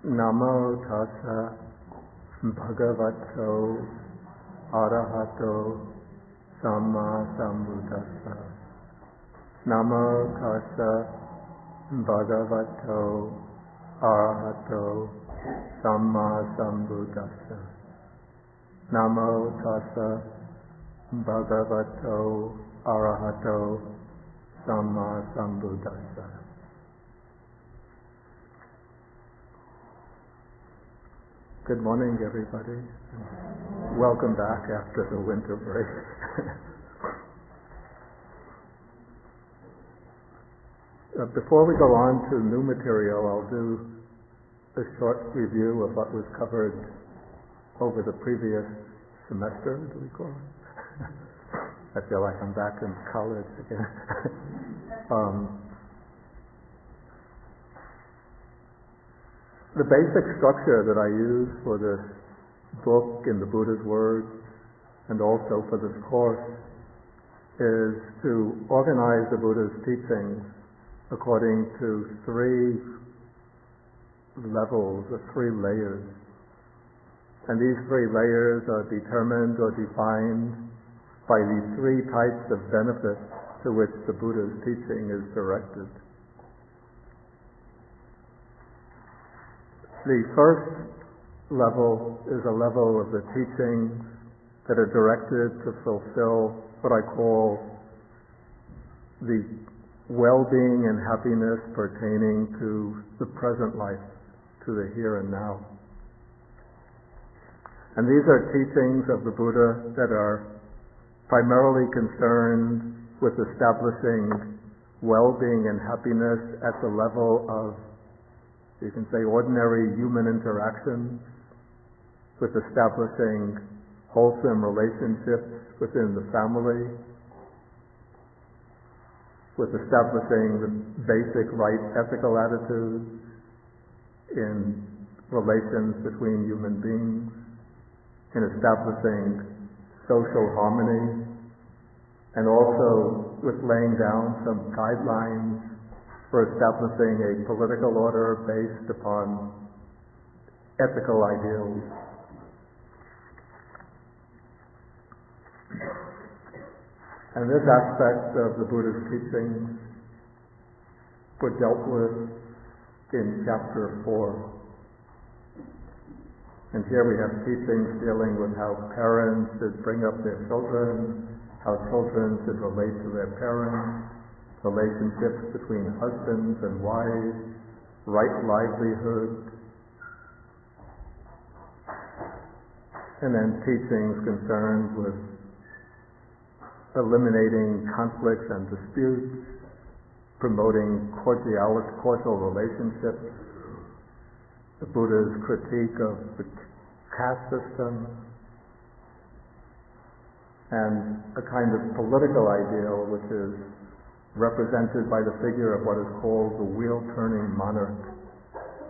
Namo tassa bhagavato arahato samma sambuddhassa. Namo tassa bhagavato arahato samma sambuddhassa. Namo tassa bhagavato arahato samma sambuddhassa. Good morning, everybody. Welcome back after the winter break. Before we go on to new material, I'll do a short review of what was covered over the previous semester, do we call it? I feel like I'm back in college again. The basic structure that I use for this book in the Buddha's words and also for this course is to organize the Buddha's teachings according to three levels or three layers. And these three layers are determined or defined by these three types of benefits to which the Buddha's teaching is directed. The first level is a level of the teachings that are directed to fulfill what I call the well-being and happiness pertaining to the present life, to the here and now. And these are teachings of the Buddha that are primarily concerned with establishing well-being and happiness at the level of, you can say, ordinary human interactions, with establishing wholesome relationships within the family, with establishing the basic right ethical attitudes in relations between human beings, in establishing social harmony, and also with laying down some guidelines for establishing a political order based upon ethical ideals. And this aspect of the Buddha's teachings were dealt with in chapter 4. And here we have teachings dealing with how parents should bring up their children, how children should relate to their parents, relationships between husbands and wives, right livelihood, and then teachings concerned with eliminating conflicts and disputes, promoting cordial relationships, the Buddha's critique of the caste system, and a kind of political ideal which is represented by the figure of what is called the wheel-turning monarch,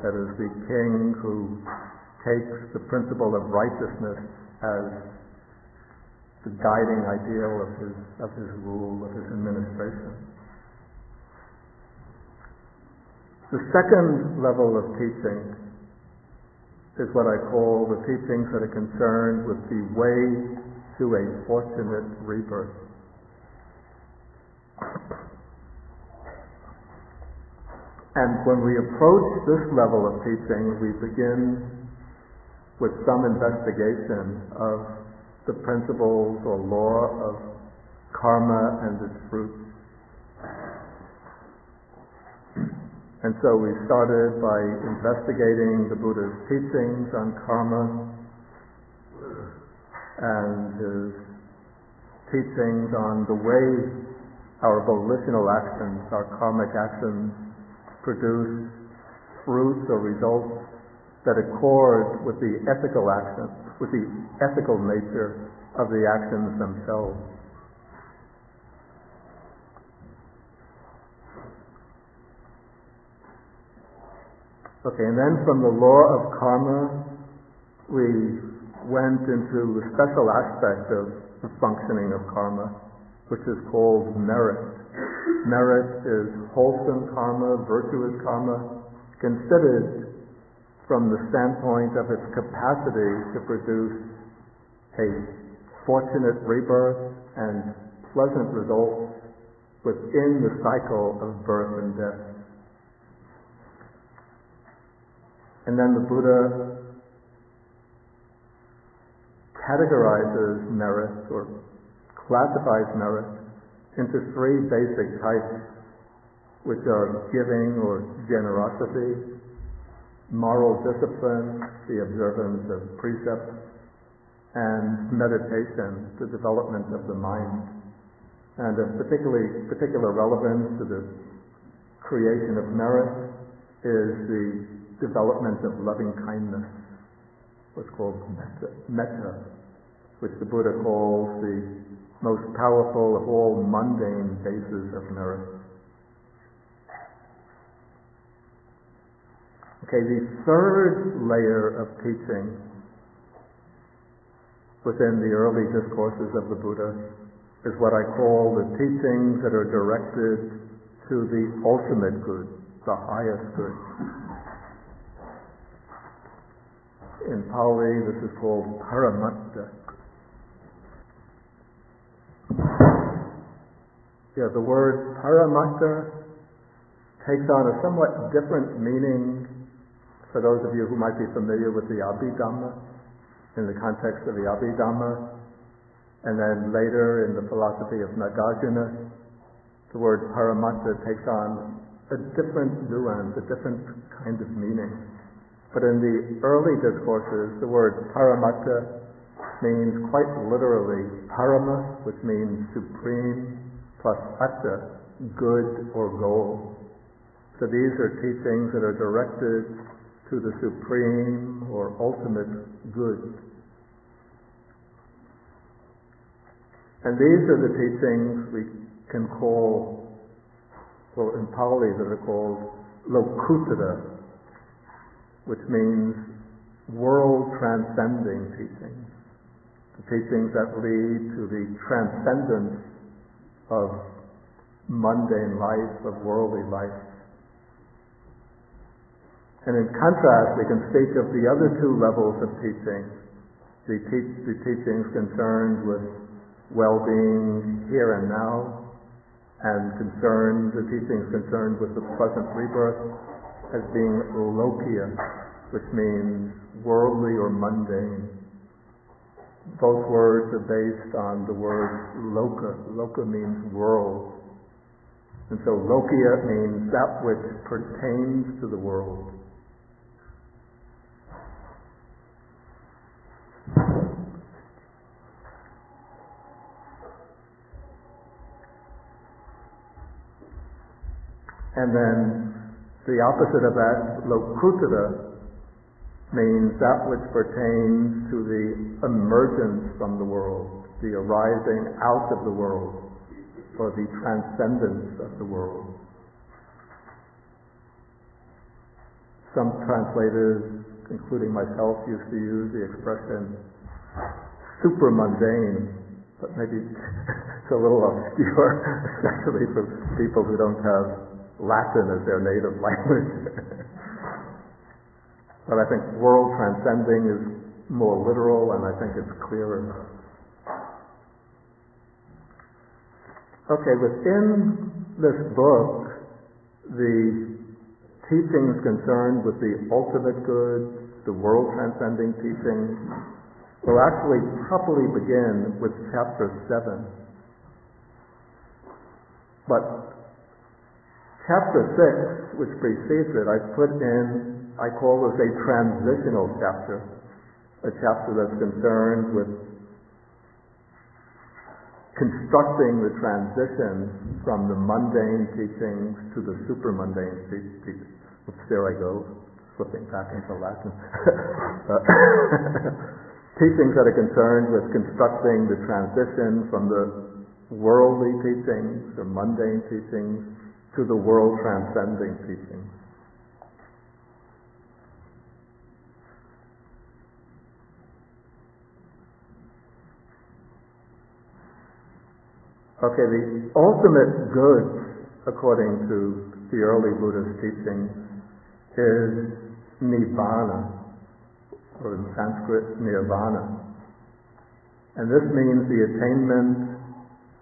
that is, the king who takes the principle of righteousness as the guiding ideal of his rule, of his administration. The second level of teaching is what I call the teachings that are concerned with the way to a fortunate rebirth. And when we approach this level of teaching, we begin with some investigation of the principles or law of karma and its fruits. And so we started by investigating the Buddha's teachings on karma and his teachings on the way our volitional actions, our karmic actions, produce fruits or results that accord with the ethical action, with the ethical nature of the actions themselves. Okay, and then from the law of karma, we went into the special aspect of the functioning of karma, which is called merit. Merit is wholesome karma, virtuous karma, considered from the standpoint of its capacity to produce a fortunate rebirth and pleasant results within the cycle of birth and death. And then the Buddha categorizes merit or classifies merit into three basic types, which are giving or generosity, moral discipline, the observance of precepts, and meditation, the development of the mind. And of particular relevance to the creation of merit is the development of loving kindness, what's called metta, which the Buddha calls the most powerful of all mundane bases of merit. Okay, the third layer of teaching within the early discourses of the Buddha is what I call the teachings that are directed to the ultimate good, the highest good. In Pali, this is called paramatta. Yeah, the word paramatta takes on a somewhat different meaning for those of you who might be familiar with the Abhidhamma, in the context of the Abhidhamma, and then later in the philosophy of Nagarjuna, the word paramatta takes on a different nuance, a different kind of meaning. But in the early discourses, the word paramatta means quite literally parama, which means supreme, plus atta, good or goal. So these are teachings that are directed to the supreme or ultimate good. And these are the teachings we can call, well, in Pali that are called lokuttara, which means world-transcending teachings. The teachings that lead to the transcendence of mundane life, of worldly life. And in contrast, we can speak of the other two levels of teaching, the teachings concerned with well-being here and now, and the teachings concerned with the pleasant rebirth as being lokiya, which means worldly or mundane. Both words are based on the word loka. Loka means world. And so lokiya means that which pertains to the world. And then the opposite of that, lokuttara, means that which pertains to the emergence from the world, the arising out of the world, or the transcendence of the world. Some translators, including myself, used to use the expression super mundane, but maybe it's a little obscure, especially for people who don't have Latin as their native language. But I think world transcending is more literal, and I think it's clearer. Okay, within this book, the teachings concerned with the ultimate good, the world transcending teachings, will actually properly begin with chapter 7. But chapter 6, which precedes it, I call this a transitional chapter, a chapter that's concerned with constructing the transition from the mundane teachings to the super mundane teachings. Oops, there I go, slipping back into Latin. Teachings that are concerned with constructing the transition from the worldly teachings or mundane teachings to the world transcending teachings. Okay, the ultimate good, according to the early Buddhist teaching, is Nibbana, or in Sanskrit Nirvana. And this means the attainment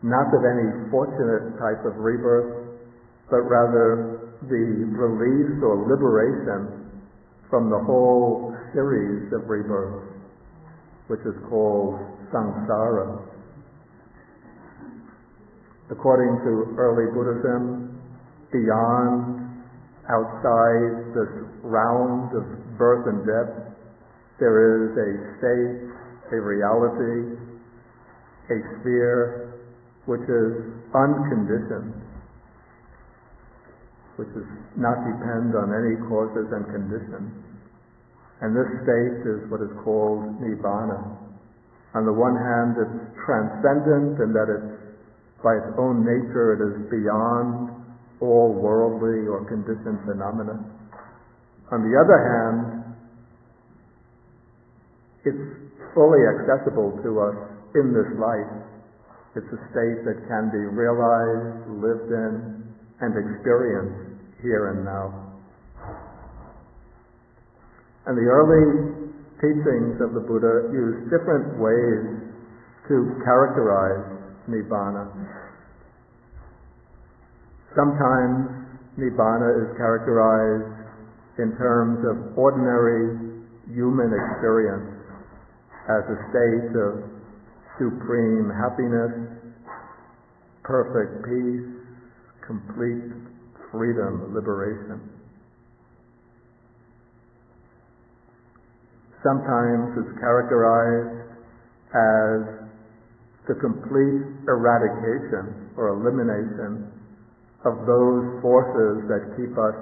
not of any fortunate type of rebirth, but rather the release or liberation from the whole series of rebirths, which is called samsara. According to early Buddhism, beyond, outside this round of birth and death, there is a state, a reality, a sphere which is unconditioned, which does not depend on any causes and conditions. And this state is what is called Nibbana. On the one hand, it's transcendent in that it's, by its own nature, it is beyond all worldly or conditioned phenomena. On the other hand, it's fully accessible to us in this life. It's a state that can be realized, lived in, and experienced here and now. And the early teachings of the Buddha use different ways to characterize Nibbana. Sometimes Nibbana is characterized in terms of ordinary human experience as a state of supreme happiness, perfect peace, complete freedom, liberation. Sometimes it's characterized as the complete eradication or elimination of those forces that keep us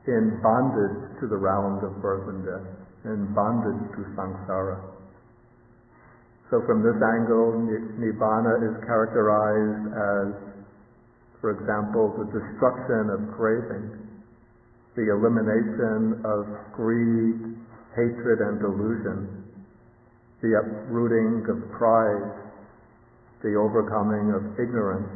in bondage to the round of birth and death, in bondage to samsara. So from this angle, Nibbana is characterized as, for example, the destruction of craving, the elimination of greed, hatred, and delusion, the uprooting of pride, the overcoming of ignorance.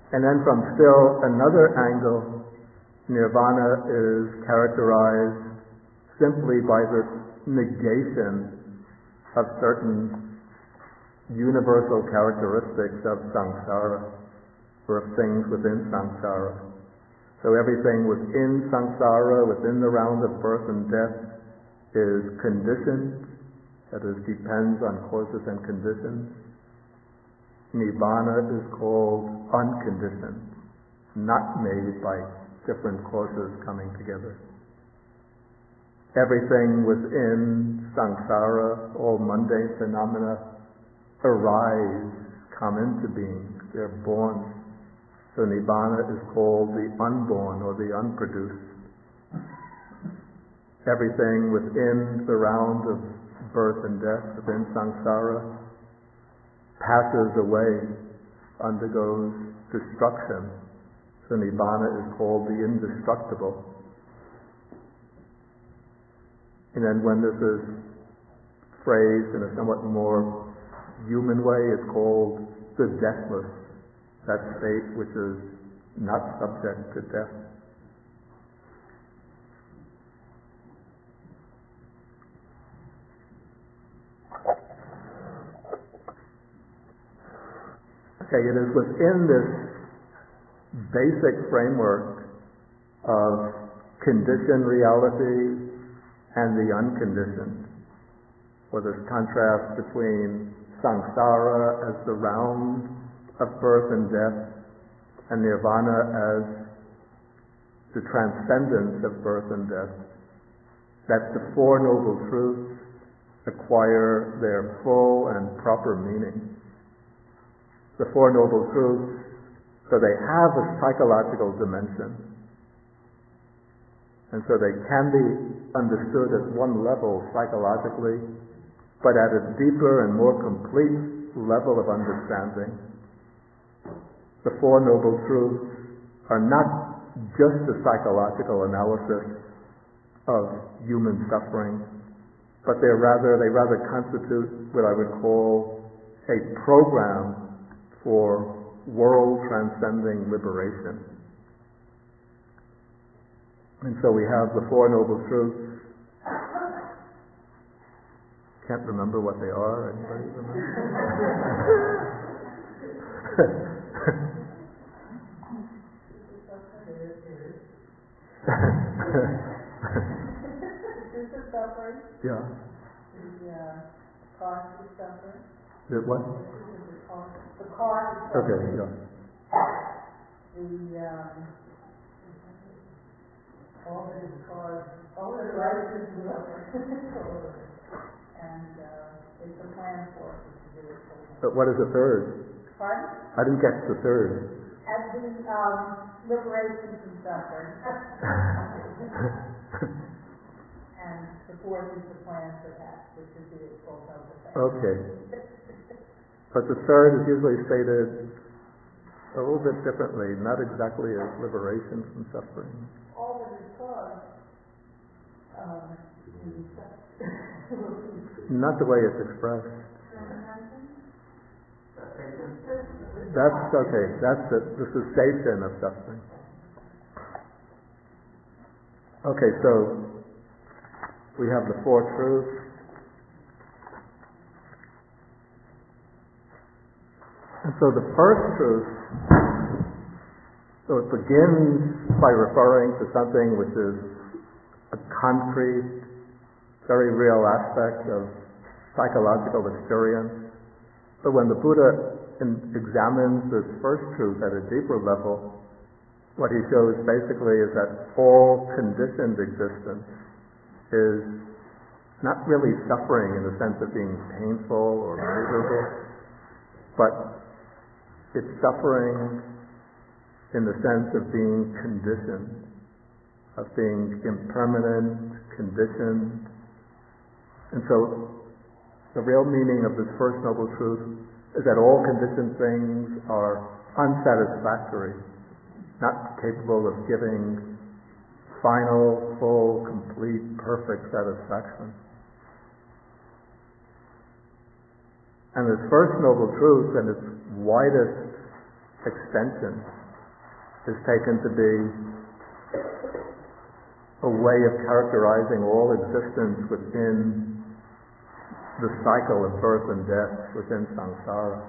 And then from still another angle, Nirvana is characterized simply by the negation of certain universal characteristics of samsara, or of things within samsara. So everything within samsara, within the round of birth and death, is conditioned, that is, depends on causes and conditions. Nibbana is called unconditioned, not made by different causes coming together. Everything within samsara, all mundane phenomena, arise, come into being, they're born. So Nibbana is called the unborn or the unproduced. Everything within the round of birth and death, within samsara, passes away, undergoes destruction. So Nibbana is called the indestructible. And then when this is phrased in a somewhat more human way, it's called the deathless, that state which is not subject to death. Okay, it is within this basic framework of conditioned reality and the unconditioned, or this contrast between samsara as the round of birth and death, and nirvana as the transcendence of birth and death, that the Four Noble Truths acquire their full and proper meaning. The Four Noble Truths, so they have a psychological dimension, and so they can be understood at one level psychologically, but at a deeper and more complete level of understanding, the Four Noble Truths are not just a psychological analysis of human suffering, but they rather constitute what I would call a program for world transcending liberation. And so we have the Four Noble Truths. Can't remember what they are. Anybody remember? Suffering. Yeah. The cause of suffering. The what? The cause of suffering. Okay, yeah. All that is cause, all that arises in suffering. And it's a plan for us to do it. But what is the third? Pardon? I didn't catch the third. As the liberation from suffering. And the fourth is the plan for that, which is the full self-effect. Okay. But the third is usually stated a little bit differently, not exactly as liberation from suffering. All that is caused, not the way it's expressed. That's okay. That's the cessation of suffering. Okay, so we have the Four Truths. And so the first truth, so it begins by referring to something which is a concrete, very real aspect of psychological experience. But when the Buddha examines this first truth at a deeper level, what he shows basically is that all conditioned existence is not really suffering in the sense of being painful or miserable, but it's suffering in the sense of being conditioned, of being impermanent, conditioned. And so the real meaning of this first noble truth is that all conditioned things are unsatisfactory, not capable of giving final, full, complete, perfect satisfaction. And this first noble truth, in its widest extension, is taken to be a way of characterizing all existence within the cycle of birth and death, within samsara.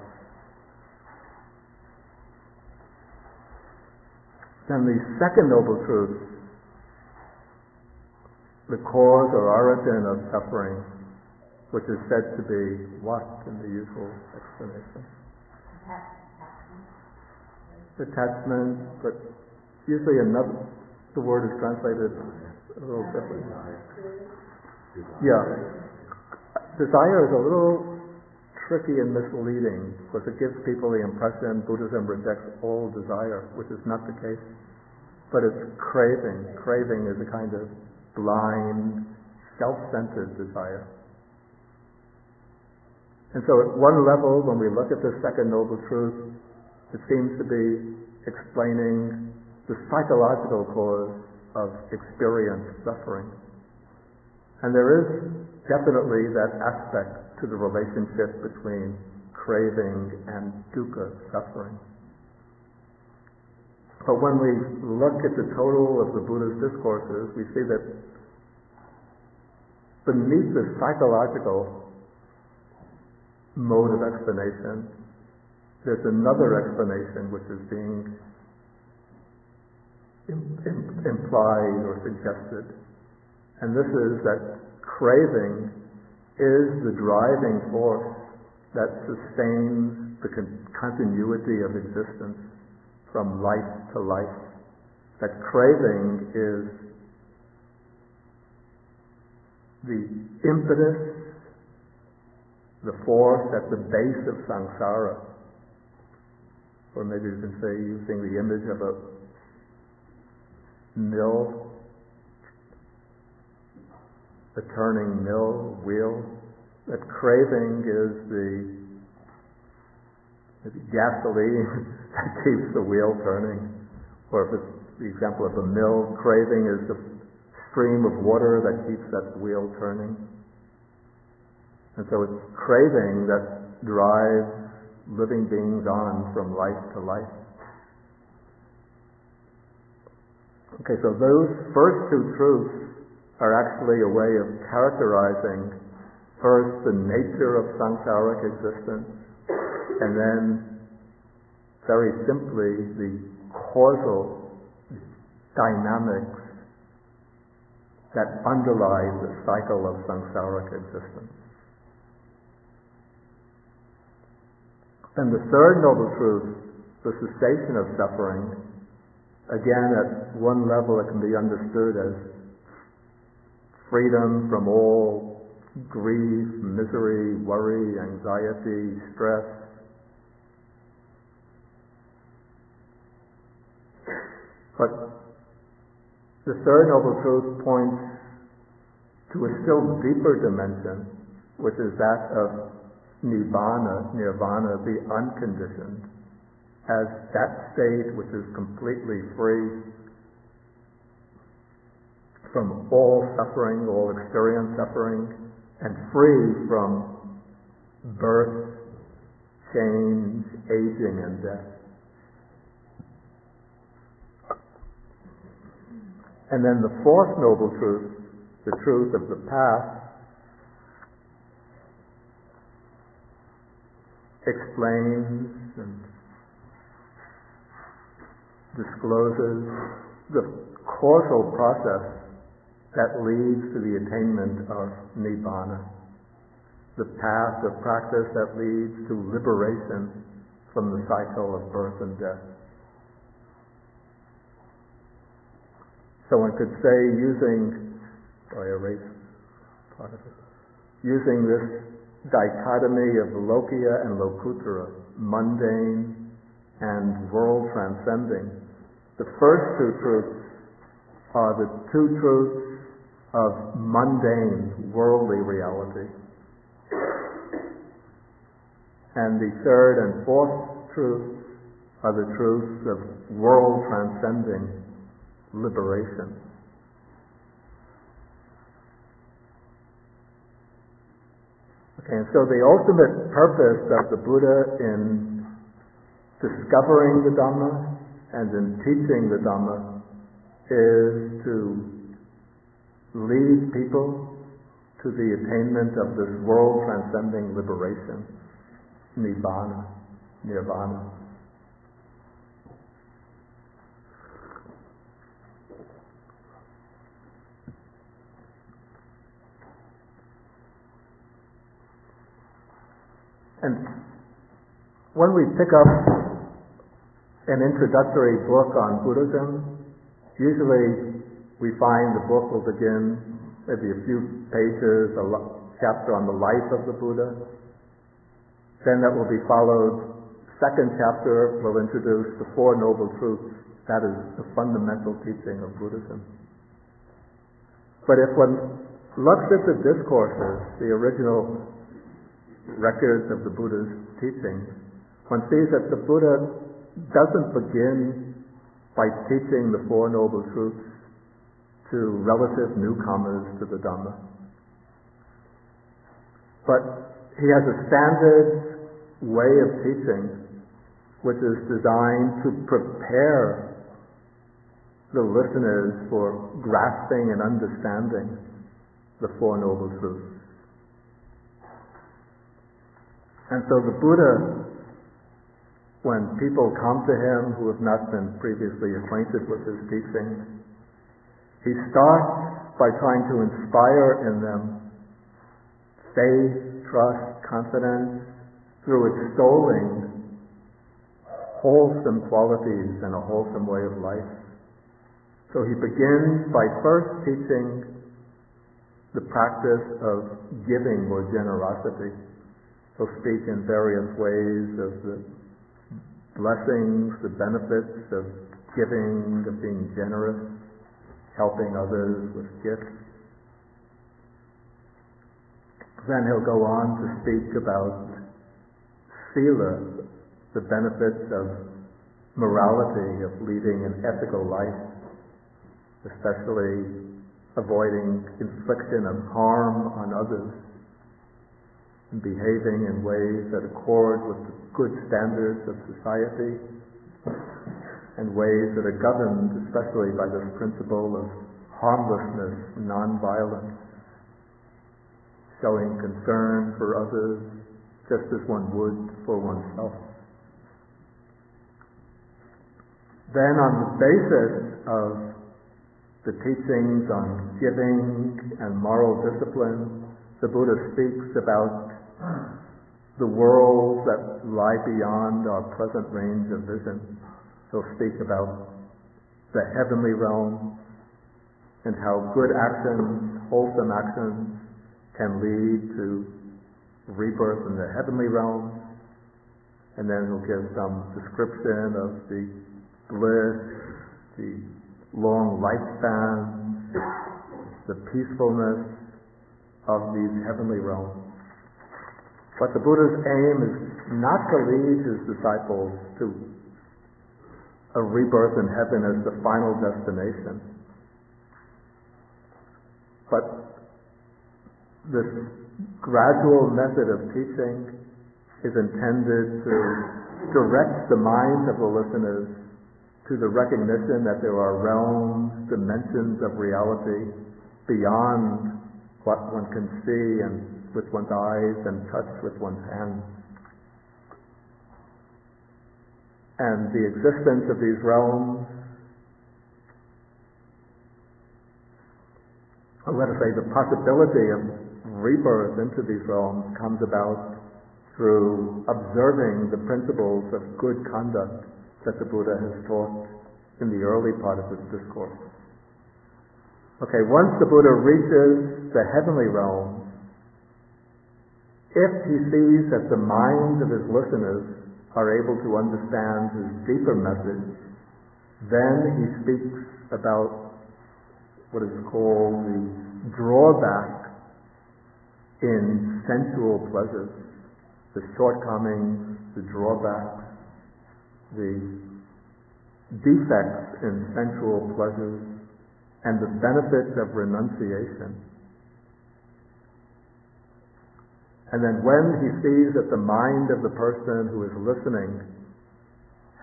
Then the second noble truth, the cause or origin of suffering, which is said to be what in the usual explanation? Attachment, but usually the word is translated a little differently. Yeah. Desire is a little tricky and misleading because it gives people the impression Buddhism rejects all desire, which is not the case. But it's craving. Craving is a kind of blind, self-centered desire. And so at one level, when we look at this second noble truth, it seems to be explaining the psychological cause of experienced suffering. And there is definitely that aspect to the relationship between craving and dukkha, suffering. But when we look at the total of the Buddha's discourses, we see that beneath the psychological mode of explanation, there's another explanation which is being implied or suggested. And this is that craving is the driving force that sustains the continuity of existence from life to life. That craving is the impetus, the force at the base of samsara. Or maybe you can say, using the image of a mill, a turning mill, wheel, that craving is the gasoline that keeps the wheel turning. Or if it's the example of a mill, craving is the stream of water that keeps that wheel turning. And so it's craving that drives living beings on from life to life. Okay, so those first two truths are actually a way of characterizing first the nature of samsaric existence, and then very simply the causal dynamics that underlie the cycle of samsaric existence. And the third noble truth, the cessation of suffering, again, at one level it can be understood as freedom from all grief, misery, worry, anxiety, stress. But the third noble truth points to a still deeper dimension, which is that of nirvana, the unconditioned, as that state which is completely free from all suffering, all experienced suffering, and free from birth, change, aging, and death. And then the fourth noble truth, the truth of the path, explains and discloses the causal process that leads to the attainment of nibbana, the path of practice that leads to liberation from the cycle of birth and death. So one could say, using this dichotomy of lokiya and lokuttara, mundane and world transcending, the first two truths are the two truths of mundane, worldly reality. And the third and fourth truths are the truths of world transcending liberation. Okay, and so the ultimate purpose of the Buddha in discovering the Dhamma and in teaching the Dhamma is to lead people to the attainment of this world transcending liberation, nirvana. And when we pick up an introductory book on Buddhism, usually we find the book will begin maybe a few pages, a chapter on the life of the Buddha. Then that will be followed, second chapter will introduce the Four Noble Truths. That is the fundamental teaching of Buddhism. But if one looks at the discourses, the original records of the Buddha's teaching, one sees that the Buddha doesn't begin by teaching the Four Noble Truths to relative newcomers to the Dhamma. But he has a standard way of teaching which is designed to prepare the listeners for grasping and understanding the Four Noble Truths. And so the Buddha, when people come to him who have not been previously acquainted with his teaching, he starts by trying to inspire in them faith, trust, confidence through extolling wholesome qualities and a wholesome way of life. So he begins by first teaching the practice of giving or generosity. He'll speak in various ways of the blessings, the benefits of giving, of being generous, helping others with gifts. Then he'll go on to speak about sila, the benefits of morality, of leading an ethical life, especially avoiding infliction of harm on others, and behaving in ways that accord with the good standards of society. and ways that are governed especially by this principle of harmlessness, non-violence, showing concern for others just as one would for oneself. Then on the basis of the teachings on giving and moral discipline, the Buddha speaks about the worlds that lie beyond our present range of vision. He'll speak about the heavenly realm and how good actions, wholesome actions, can lead to rebirth in the heavenly realm. And then he'll give some description of the bliss, the long lifespan, the peacefulness of these heavenly realms. But the Buddha's aim is not to lead his disciples to a rebirth in heaven as the final destination. But this gradual method of teaching is intended to direct the minds of the listeners to the recognition that there are realms, dimensions of reality beyond what one can see and with one's eyes and touch with one's hands. And the existence of these realms, or let us say the possibility of rebirth into these realms, comes about through observing the principles of good conduct that the Buddha has taught in the early part of this discourse. Okay, once the Buddha reaches the heavenly realm, if he sees that the minds of his listeners are able to understand his deeper message, then he speaks about what is called the drawback in sensual pleasures, the shortcomings, the drawbacks, the defects in sensual pleasures, and the benefits of renunciation. And then when he sees that the mind of the person who is listening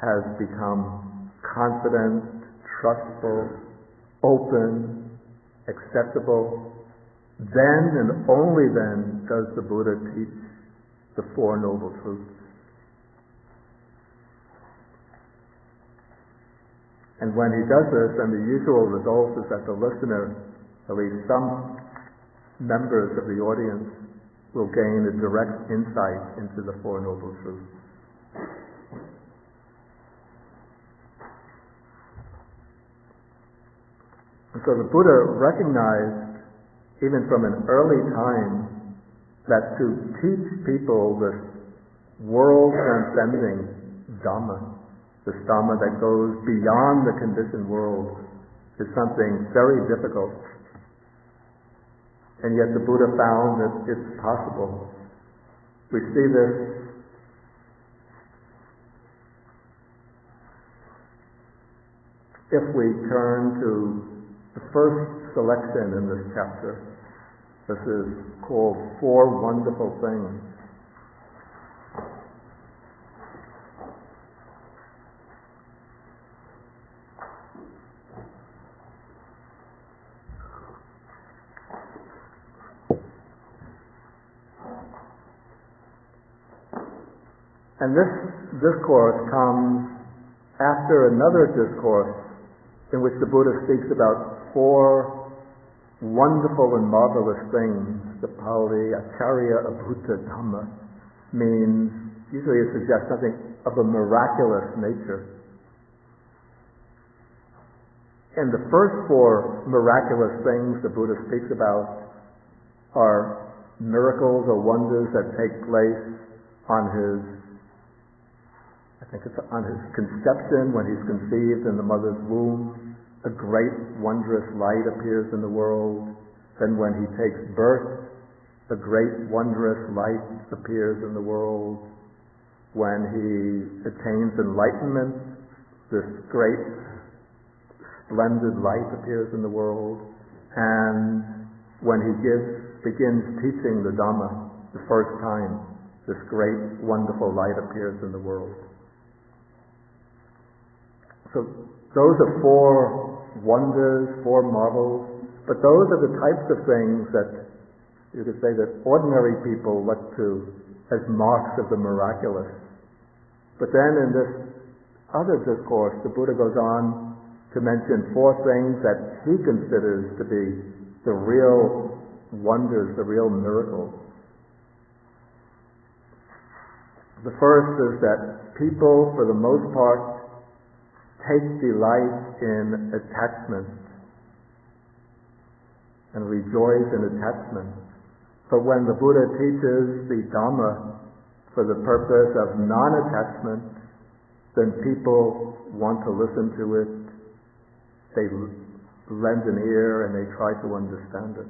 has become confident, trustful, open, acceptable, then and only then does the Buddha teach the Four Noble Truths. And when he does this, then the usual result is that the listener, at least some members of the audience, will gain a direct insight into the Four Noble Truths. And so the Buddha recognized, even from an early time, that to teach people this world-transcending Dharma, this Dharma that goes beyond the conditioned world, is something very difficult. And yet the Buddha found that it's possible. We see this if we turn to the first selection in this chapter. This is called Four Wonderful Things. And this discourse comes after another discourse in which the Buddha speaks about four wonderful and marvelous things. The Pali Acharya Abhuta Dhamma means, usually it suggests something of a miraculous nature. And the first four miraculous things the Buddha speaks about are miracles or wonders that take place on his conception, when he's conceived in the mother's womb. A great wondrous light appears in the world. Then when he takes birth, a great wondrous light appears in the world. When he attains enlightenment, this great splendid light appears in the world. And when he begins teaching the Dhamma the first time, this great wonderful light appears in the world. So those are four wonders, four marvels, but those are the types of things that you could say that ordinary people look to as marks of the miraculous. But then in this other discourse, the Buddha goes on to mention four things that he considers to be the real wonders, the real miracles. The first is that people, for the most part, take delight in attachment and rejoice in attachment. But when the Buddha teaches the Dharma for the purpose of non-attachment, then people want to listen to it, they lend an ear, and they try to understand it.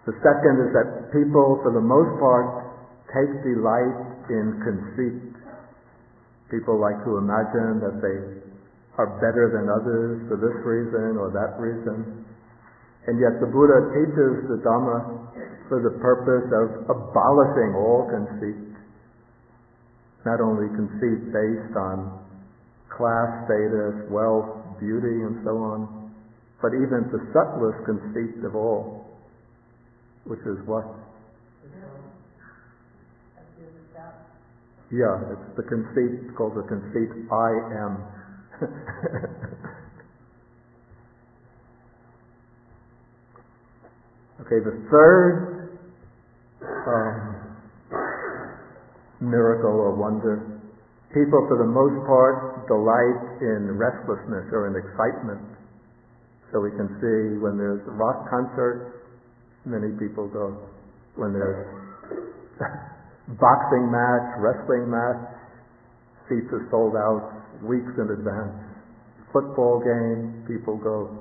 The second is that people, for the most part, take delight in conceit. People like to imagine that they are better than others for this reason or that reason. And yet the Buddha teaches the Dharma for the purpose of abolishing all conceit. Not only conceit based on class status, wealth, beauty, and so on, but even the subtlest conceit of all, which is what? Yeah, it's the conceit, called the conceit I am. Okay, the third miracle or wonder, people for the most part delight in restlessness or in excitement. So we can see when there's a rock concert, many people go. When there's boxing match, wrestling match, seats are sold out weeks in advance. Football game, people go.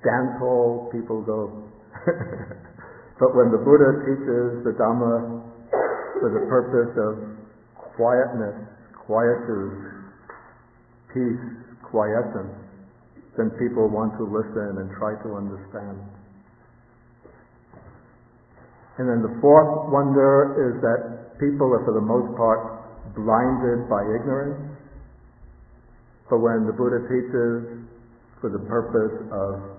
Dance hall, people go. But when the Buddha teaches the Dhamma for the purpose of quietness, quietude, peace, quiescence, then people want to listen and try to understand. And then the fourth wonder is that people are for the most part blinded by ignorance. But when the Buddha teaches for the purpose of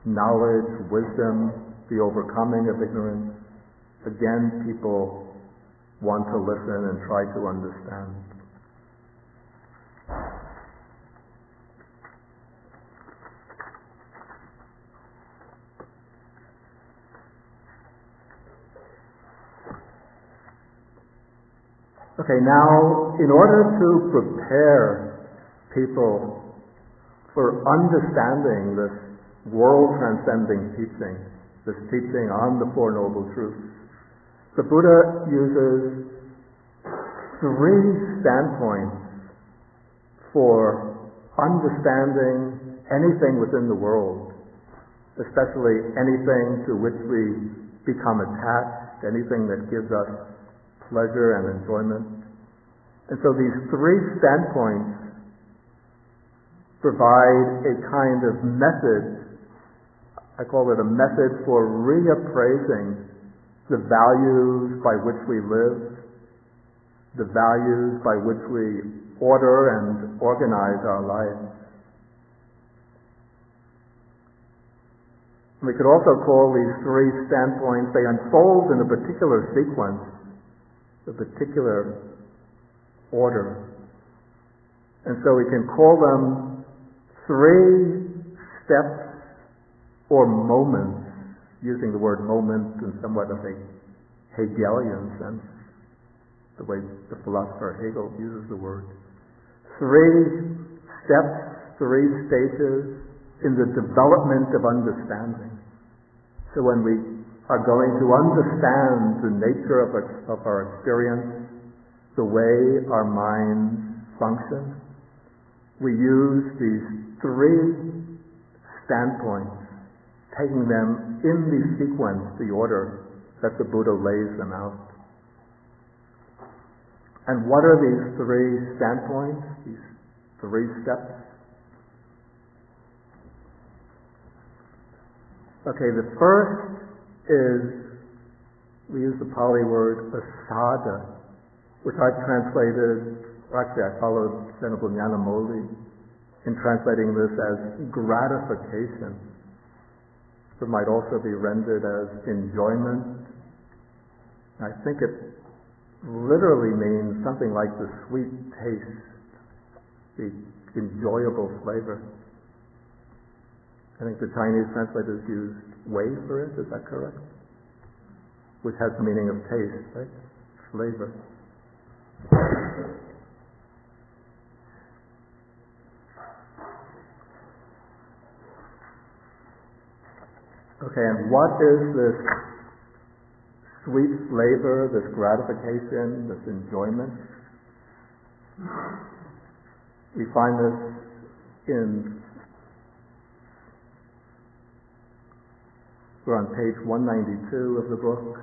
knowledge, wisdom, the overcoming of ignorance, again people want to listen and try to understand. Okay, now in order to prepare people for understanding this world-transcending teaching, this teaching on the Four Noble Truths, the Buddha uses three standpoints for understanding anything within the world, especially anything to which we become attached, anything that gives us pleasure and enjoyment. And so these three standpoints provide a kind of method, I call it a method for reappraising the values by which we live, the values by which we order and organize our lives. We could also call these three standpoints, they unfold in a particular sequence, a particular order. And so we can call them three steps or moments, using the word moment in somewhat of a Hegelian sense, the way the philosopher Hegel uses the word. Three steps, three stages in the development of understanding. So when we are going to understand the nature of our experience, the way our minds function, we use these three standpoints, taking them in the sequence, the order that the Buddha lays them out. And what are these three standpoints, these three steps? Okay, the first is, we use the Pali word asada, which I've translated actually I followed Venerable Nyanamoli in translating this as gratification. It might also be rendered as enjoyment. I think it literally means something like the sweet taste, the enjoyable flavor. I think the Chinese translators used wei for it, is that correct? Which has the meaning of taste, right? Flavor. Okay, and what is this sweet flavor, this gratification, this enjoyment? We find this we're on page 192 of the book.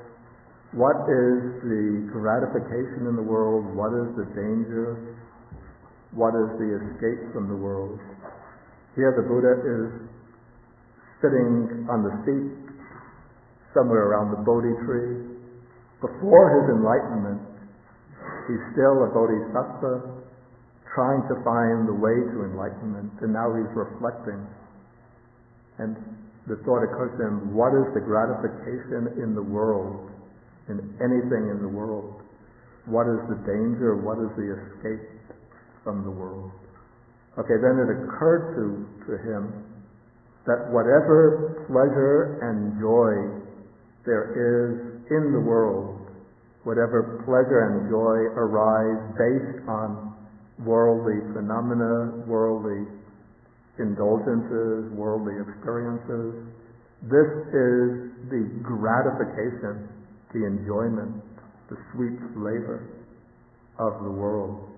What is the gratification in the world? What is the danger? What is the escape from the world? Here the Buddha is sitting on the seat somewhere around the Bodhi tree. Before his enlightenment, he's still a bodhisattva trying to find the way to enlightenment, and now he's reflecting. And the thought occurs to him, what is the gratification in the world, in anything in the world? What is the danger? What is the escape from the world? Okay, then it occurred to him that whatever pleasure and joy there is in the world, whatever pleasure and joy arise based on worldly phenomena, worldly indulgences, worldly experiences, this is the gratification, the enjoyment, the sweet flavor of the world.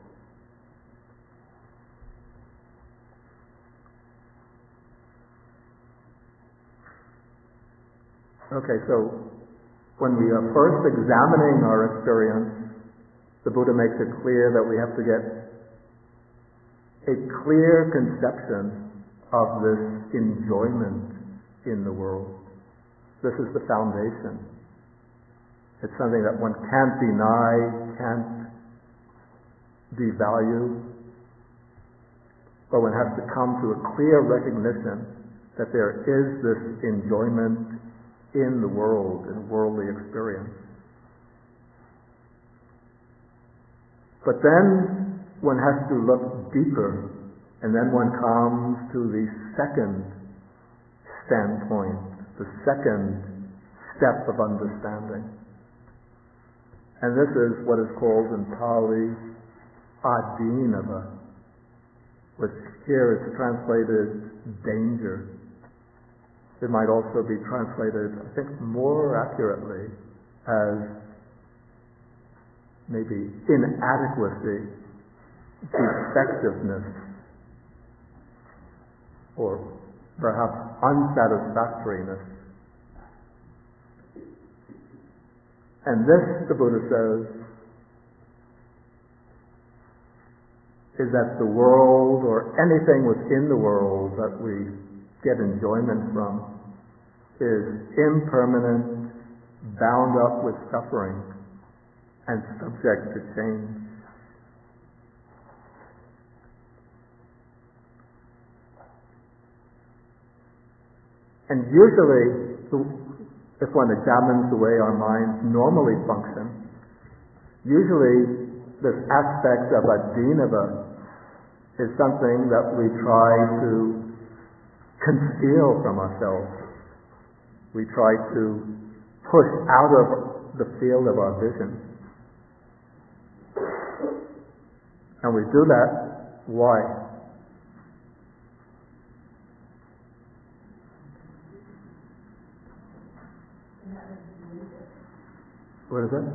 Okay, so when we are first examining our experience, the Buddha makes it clear that we have to get a clear conception of this enjoyment in the world. This is the foundation. It's something that one can't deny, can't devalue, but one has to come to a clear recognition that there is this enjoyment in the world, in worldly experience. But then one has to look deeper, and then one comes to the second standpoint, the second step of understanding. And this is what is called in Pali adinava, which here is translated danger. It might also be translated, I think more accurately, as maybe inadequacy, defectiveness, or perhaps unsatisfactoriness. And this, the Buddha says, is that the world, or anything within the world that we get enjoyment from, is impermanent, bound up with suffering, and subject to change. And usually, if one examines the way our minds normally function, usually this aspect of adinava is something that we try to conceal from ourselves. We try to push out of the field of our vision. And we do that, why? What is that?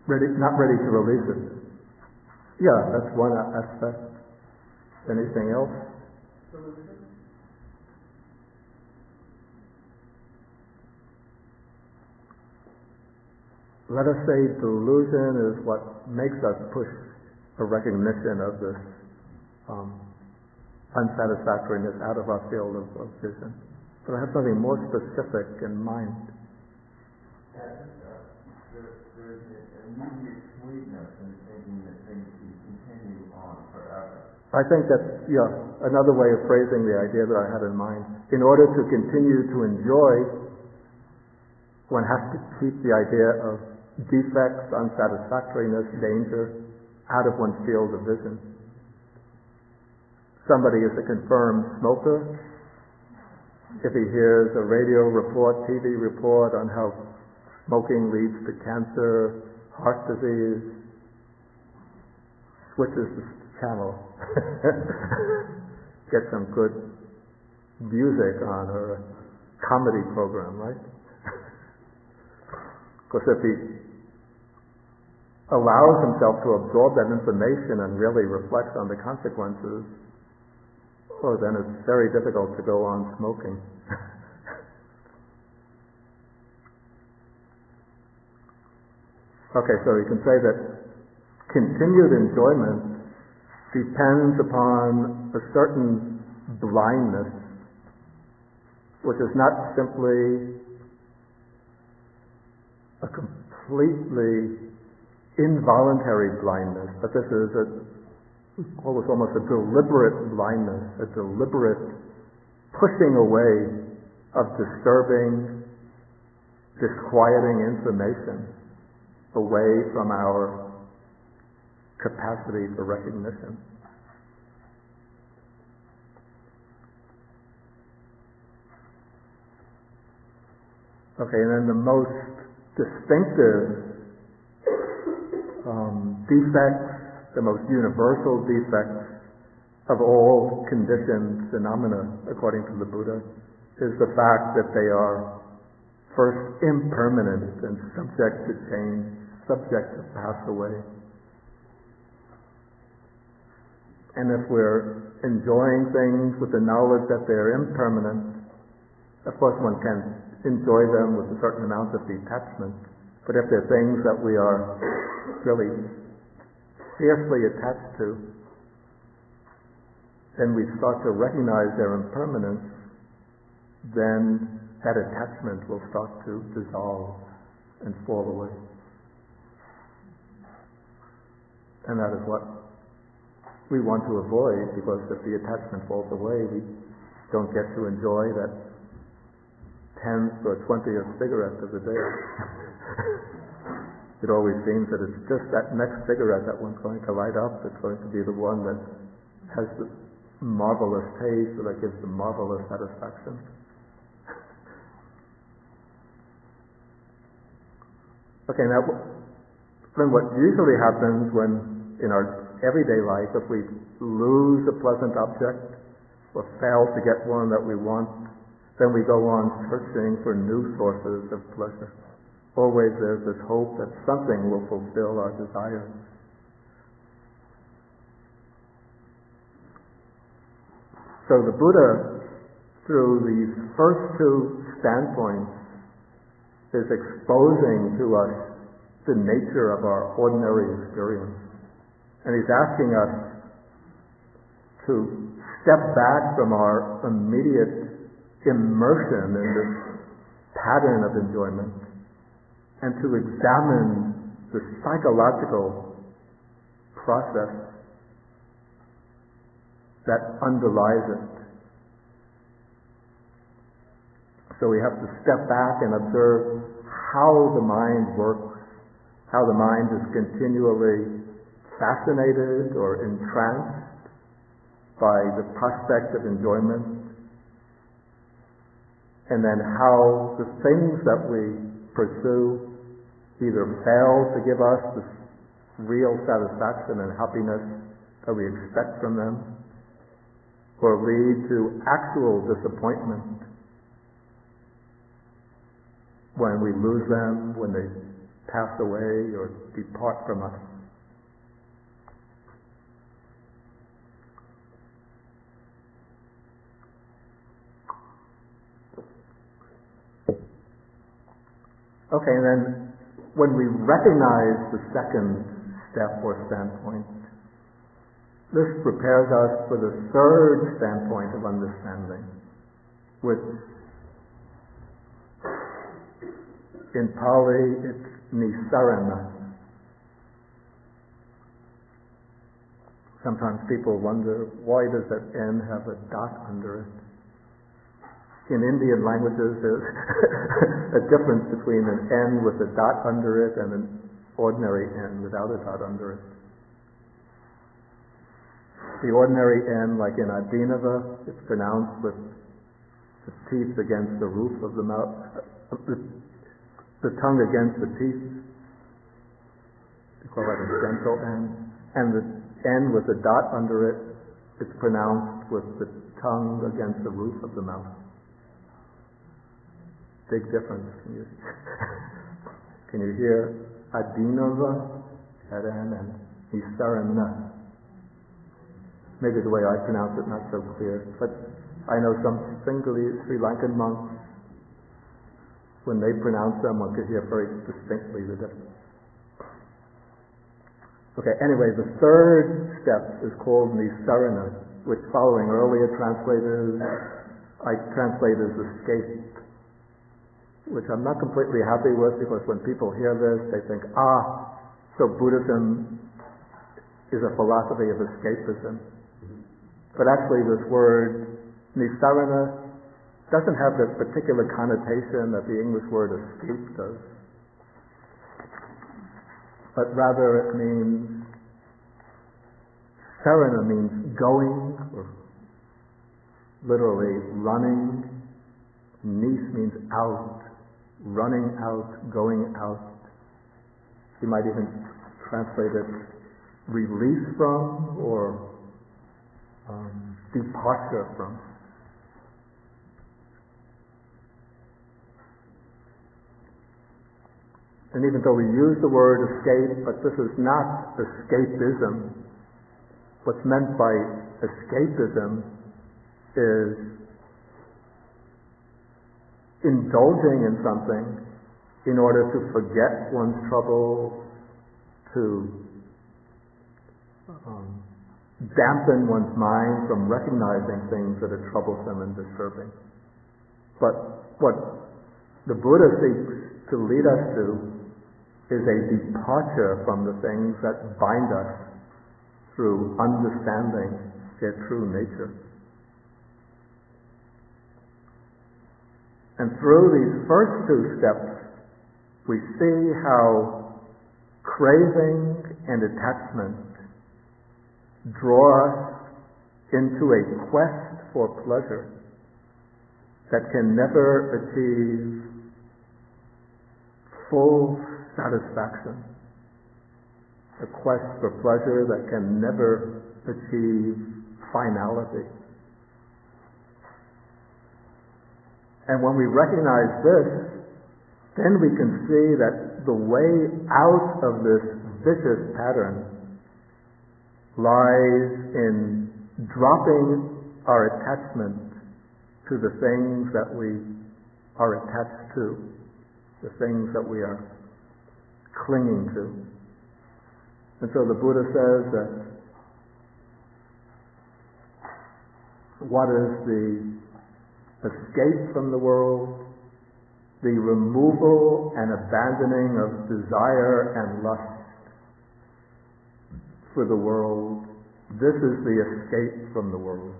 Not ready to release it. Yeah, that's one aspect. Anything else? Let us say delusion is what makes us push a recognition of this unsatisfactoriness out of our field of vision. But I have something more specific in mind. There's an immediate completeness and thinking that things can continue on forever. I think that's another way of phrasing the idea that I had in mind. In order to continue to enjoy, one has to keep the idea of defects, unsatisfactoriness, danger out of one's field of vision. Somebody is a confirmed smoker. If he hears a radio report, TV report on how smoking leads to cancer, heart disease, switches the channel. Get some good music on, or a comedy program, right? Because if he allows himself to absorb that information and really reflects on the consequences, then it's very difficult to go on smoking. Okay, so you can say that continued enjoyment depends upon a certain blindness, which is not simply a completely involuntary blindness, but this is almost a deliberate blindness, a deliberate pushing away of disturbing, disquieting information away from our capacity for recognition. Okay, and then the most distinctive defects, the most universal defects of all conditioned phenomena, according to the Buddha, is the fact that they are first impermanent and subject to change, subject to pass away. And if we're enjoying things with the knowledge that they're impermanent, of course one can enjoy them with a certain amount of detachment. But if they're things that we are really fiercely attached to, then we start to recognize their impermanence, then that attachment will start to dissolve and fall away. And that is what we want to avoid, because if the attachment falls away, we don't get to enjoy that 10th or 20th cigarette of the day. It always seems that it's just that next cigarette that one's going to light up that's going to be the one that has the marvelous taste, or that gives the marvelous satisfaction. Okay, now then what usually happens when in our everyday life, if we lose a pleasant object or fail to get one that we want, then we go on searching for new sources of pleasure. Always there's this hope that something will fulfill our desires. So the Buddha, through these first two standpoints, is exposing to us the nature of our ordinary experience. And he's asking us to step back from our immediate immersion in this pattern of enjoyment and to examine the psychological process that underlies it. So we have to step back and observe how the mind works, how the mind is continually fascinated or entranced by the prospect of enjoyment, and then how the things that we pursue either fail to give us the real satisfaction and happiness that we expect from them, or lead to actual disappointment when we lose them, when they pass away or depart from us. Okay, and then when we recognize the second step or standpoint, this prepares us for the third standpoint of understanding, which in Pali it's nisarana. Sometimes people wonder, why does that N have a dot under it? In Indian languages, there's a difference between an N with a dot under it and an ordinary N without a dot under it. The ordinary N, like in Adinava, it's pronounced with the teeth against the roof of the mouth, the tongue against the teeth. We call that a dental N. And the N with a dot under it, it's pronounced with the tongue against the roof of the mouth. Big difference. Can you hear Adinava, that N, and Nisarana? Maybe the way I pronounce it, not so clear. But I know some Sinhalese Sri Lankan monks, when they pronounce them, one could hear very distinctly the difference. Okay, anyway, the third step is called Nisarana, which, following earlier translators, I translate as escape, which I'm not completely happy with, because when people hear this, they think, so Buddhism is a philosophy of escapism. But actually this word Nisarana doesn't have the particular connotation that the English word escape does. But rather it means, sarana means going, or literally running. Nis means out, running out, going out. You might even translate it release from, or departure from. And even though we use the word escape, but this is not escapism. What's meant by escapism is indulging in something in order to forget one's trouble, to dampen one's mind from recognizing things that are troublesome and disturbing. But what the Buddha seeks to lead us to is a departure from the things that bind us through understanding their true nature. And through these first two steps, we see how craving and attachment draw us into a quest for pleasure that can never achieve full satisfaction, a quest for pleasure that can never achieve finality. And when we recognize this, then we can see that the way out of this vicious pattern lies in dropping our attachment to the things that we are attached to, the things that we are clinging to. And so the Buddha says that what is the escape from the world? The removal and abandoning of desire and lust for the world. This is the escape from the world.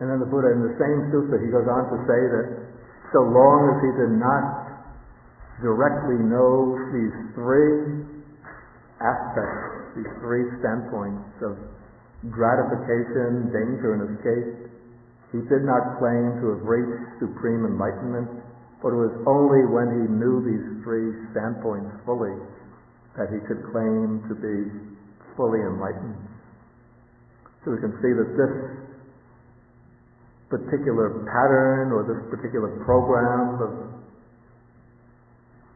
And then the Buddha, in the same sutta, he goes on to say that so long as he did not directly know these three aspects, these three standpoints of gratification, danger, and escape, he did not claim to have reached supreme enlightenment, but it was only when he knew these three standpoints fully that he could claim to be fully enlightened. So we can see that this particular pattern or this particular program of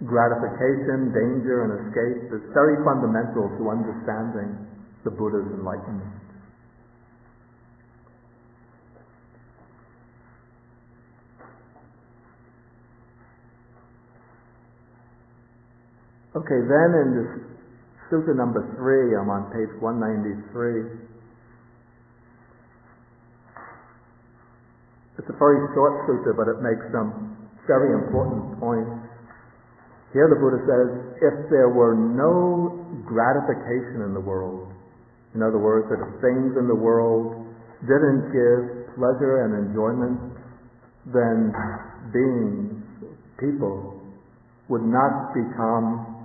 gratification, danger, and escape is very fundamental to understanding the Buddha's enlightenment. Okay, then in this sutta number 3, I'm on page 193. It's a very short sutta, but it makes some very important points. Here the Buddha says, if there were no gratification in the world, in other words, that if things in the world didn't give pleasure and enjoyment, then beings, people, would not become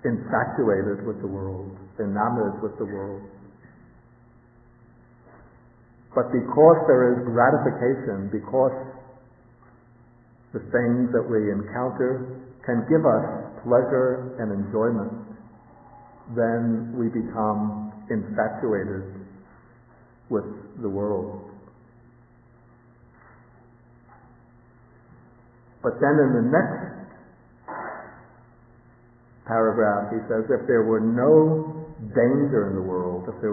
infatuated with the world, enamored with the world. But because there is gratification, because the things that we encounter can give us pleasure and enjoyment, then we become infatuated with the world. But then in the next paragraph he says, if there were no danger in the world, if there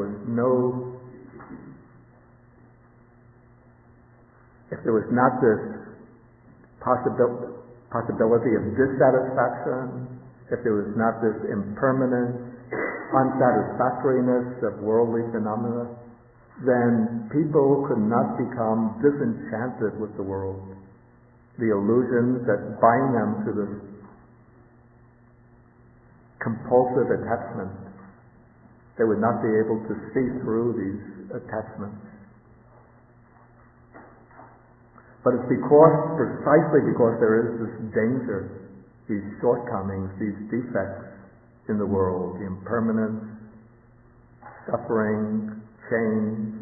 was not this possibility of dissatisfaction, if there was not this impermanence, unsatisfactoriness of worldly phenomena, then people could not become disenchanted with the world. The illusions that bind them to this compulsive attachment, they would not be able to see through these attachments. But it's precisely because there is this danger, these shortcomings, these defects in the world, the impermanence, suffering, change,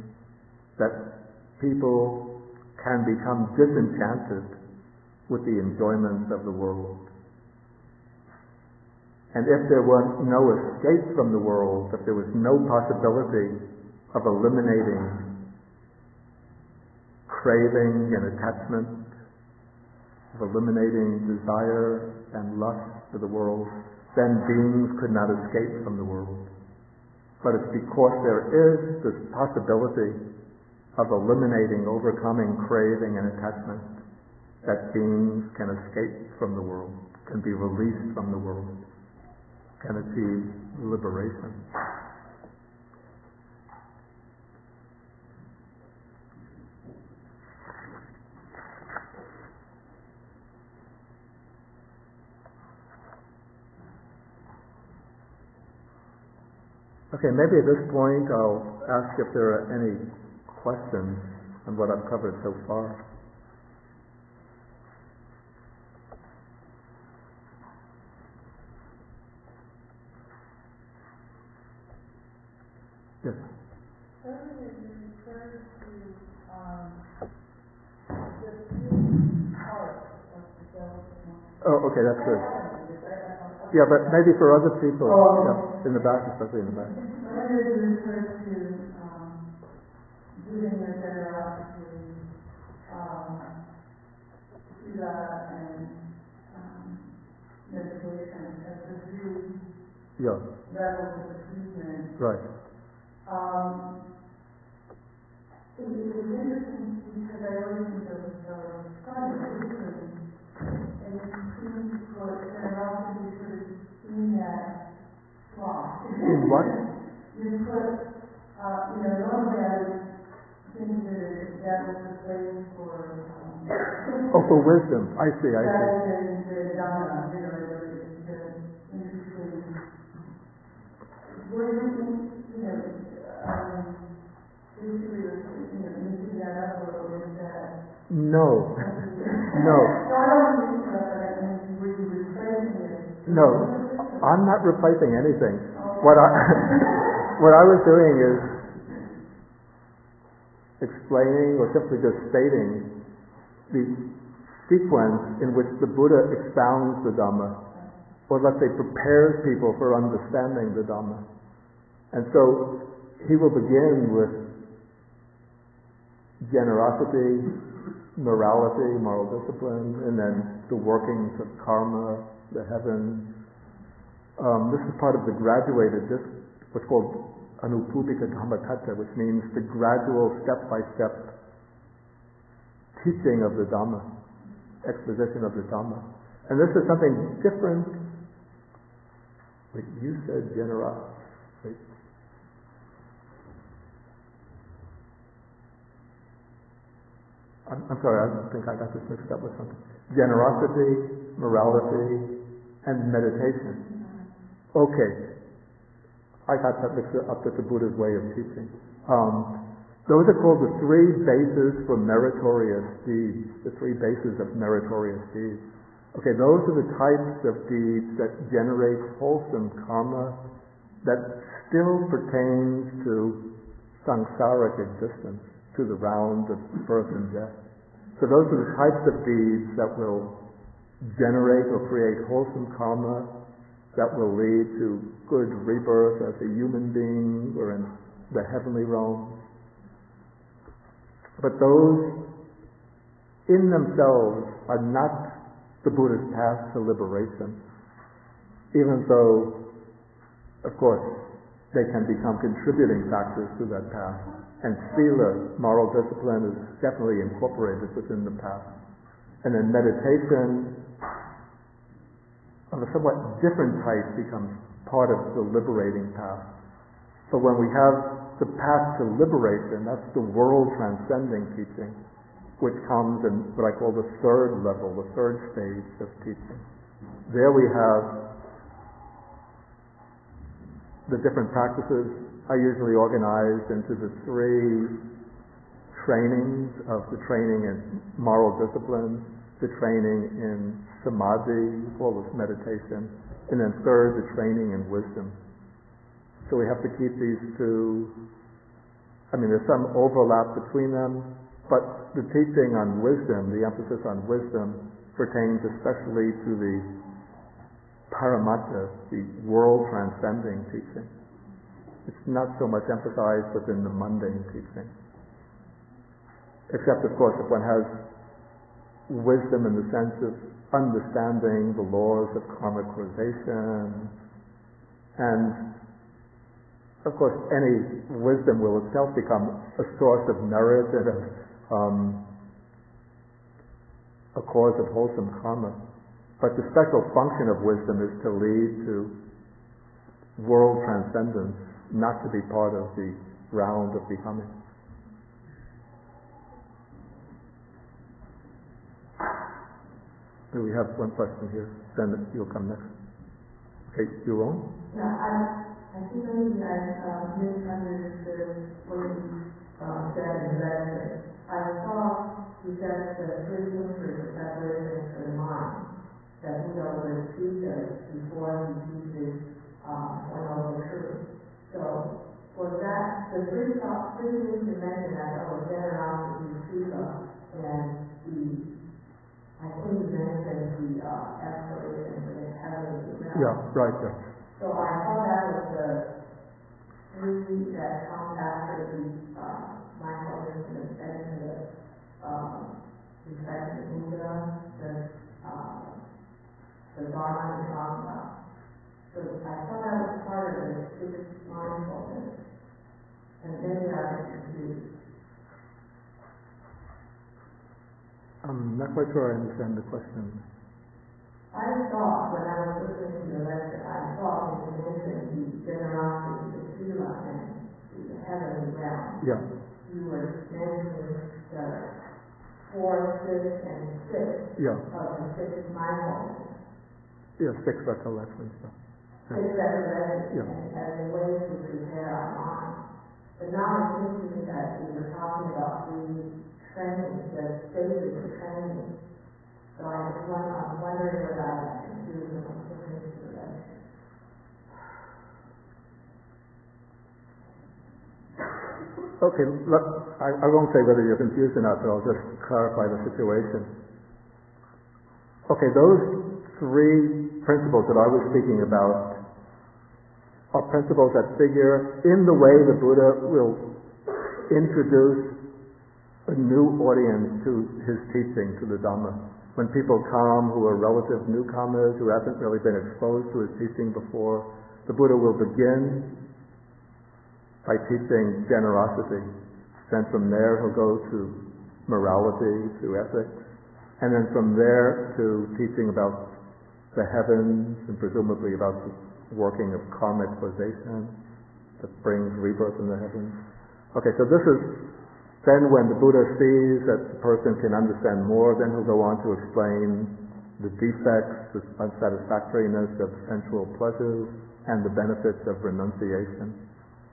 that people can become disenchanted with the enjoyments of the world. And if there was no escape from the world, if there was no possibility of eliminating craving and attachment, of eliminating desire and lust for the world, then beings could not escape from the world. But it's because there is this possibility of eliminating, overcoming craving and attachment, that beings can escape from the world, can be released from the world, can achieve liberation. Okay, maybe at this point I'll ask if there are any questions on what I've covered so far. Yes. Earlier you referred to the three parts of the development. Oh, okay, that's good. Yeah, but maybe for other people, in the back, especially in the back. Earlier you referred to giving your generosity, sila and meditation as the three levels of achievement. Right. It was interesting because I always think of the study of Bhikkhu, and you seem to put generosity sort of in that slot. In what? You put, normally I would think that was the place for... for wisdom. I see. Rather than the Dharma, the interesting... Were you, basically, making that up, or is that... No. No. No, I don't think so, but I mean, were you replacing it? No. I'm not replacing anything. What I was doing is explaining, or simply just stating, the sequence in which the Buddha expounds the Dhamma, or let's say prepares people for understanding the Dhamma. And so he will begin with generosity, morality, moral discipline, and then the workings of karma, the heavens. This is part of the graduated, what's called Anupupika Dhammakata, which means the gradual, step-by-step teaching of the Dhamma, exposition of the Dhamma. And this is something different. Wait, you said generosity. I'm sorry, I think I got this mixed up with something. Generosity, morality, and meditation. Okay. I got that mixed up with the Buddha's way of teaching. Those are called the three bases for meritorious deeds, the three bases of meritorious deeds. Okay, those are the types of deeds that generate wholesome karma that still pertains to samsaric existence, to the round of birth and death. So those are the types of deeds that will generate or create wholesome karma that will lead to good rebirth as a human being or in the heavenly realms. But those in themselves are not the Buddha's path to liberation, even though, of course, they can become contributing factors to that path. And sila, moral discipline, is definitely incorporated within the path. And then meditation of a somewhat different type becomes part of the liberating path. But when we have the path to liberation, that's the world-transcending teaching, which comes in what I call the third level, the third stage of teaching. There we have the different practices are usually organized into the three trainings of the training in moral discipline, the training in samadhi, all this meditation, and then third, the training in wisdom. So we have to keep these two. I mean, there's some overlap between them, but the teaching on wisdom, the emphasis on wisdom, pertains especially to the paramatta, the world-transcending teaching. It's not so much emphasized within the mundane teaching. Except, of course, if one has wisdom in the sense of understanding the laws of karmic causation, and of course, any wisdom will itself become a source of merit and a cause of wholesome karma. But the special function of wisdom is to lead to world transcendence, not to be part of the round of becoming. We have one question here, then you'll come next. Okay, you won't? Yeah, I think maybe I misunderstood what you said in the lecture. I thought you said the three whispers of separation for the mind, that Buddha would teach us before he teaches One Noble Truth. So, was that the three things you mentioned? I thought was generosity, sila, and I think you mentioned the aspiration for the heavenly realm. Yeah, right, yeah. So I thought that was the three that come after the mindfulness and extension, the respect of Buddha, the Dharma and Dharma. So I thought that was part of the sixth mindfulness. And maybe I was confused. I'm not quite sure I understand the question. I thought, when I was listening to your lecture, I thought when you mentioned the generosity, the sila, and the heavenly realm. Yeah. You were mentioning the fourth, fifth, and sixth of the sixth mindfulness. Yeah, sixth recollection stuff. Sixth recollection, as a way to prepare our mind. But now it seems to me that we were talking about three trainings, the stages of training. So I'm wondering whether I got confused when I'm listening to the lecture. Okay, look, I won't say whether you're confused or not, but I'll just clarify the situation. Okay, those three principles that I was speaking about are principles that figure in the way the Buddha will introduce a new audience to his teaching, to the Dhamma. When people come who are relative newcomers, who haven't really been exposed to his teaching before, the Buddha will begin by teaching generosity. Then from there he'll go to morality, to ethics, and then from there to teaching about the heavens and presumably about the working of karmic causation that brings rebirth in the heavens. Okay, so this is Then when the Buddha sees that the person can understand more, then he'll go on to explain the defects, the unsatisfactoriness of sensual pleasures, and the benefits of renunciation.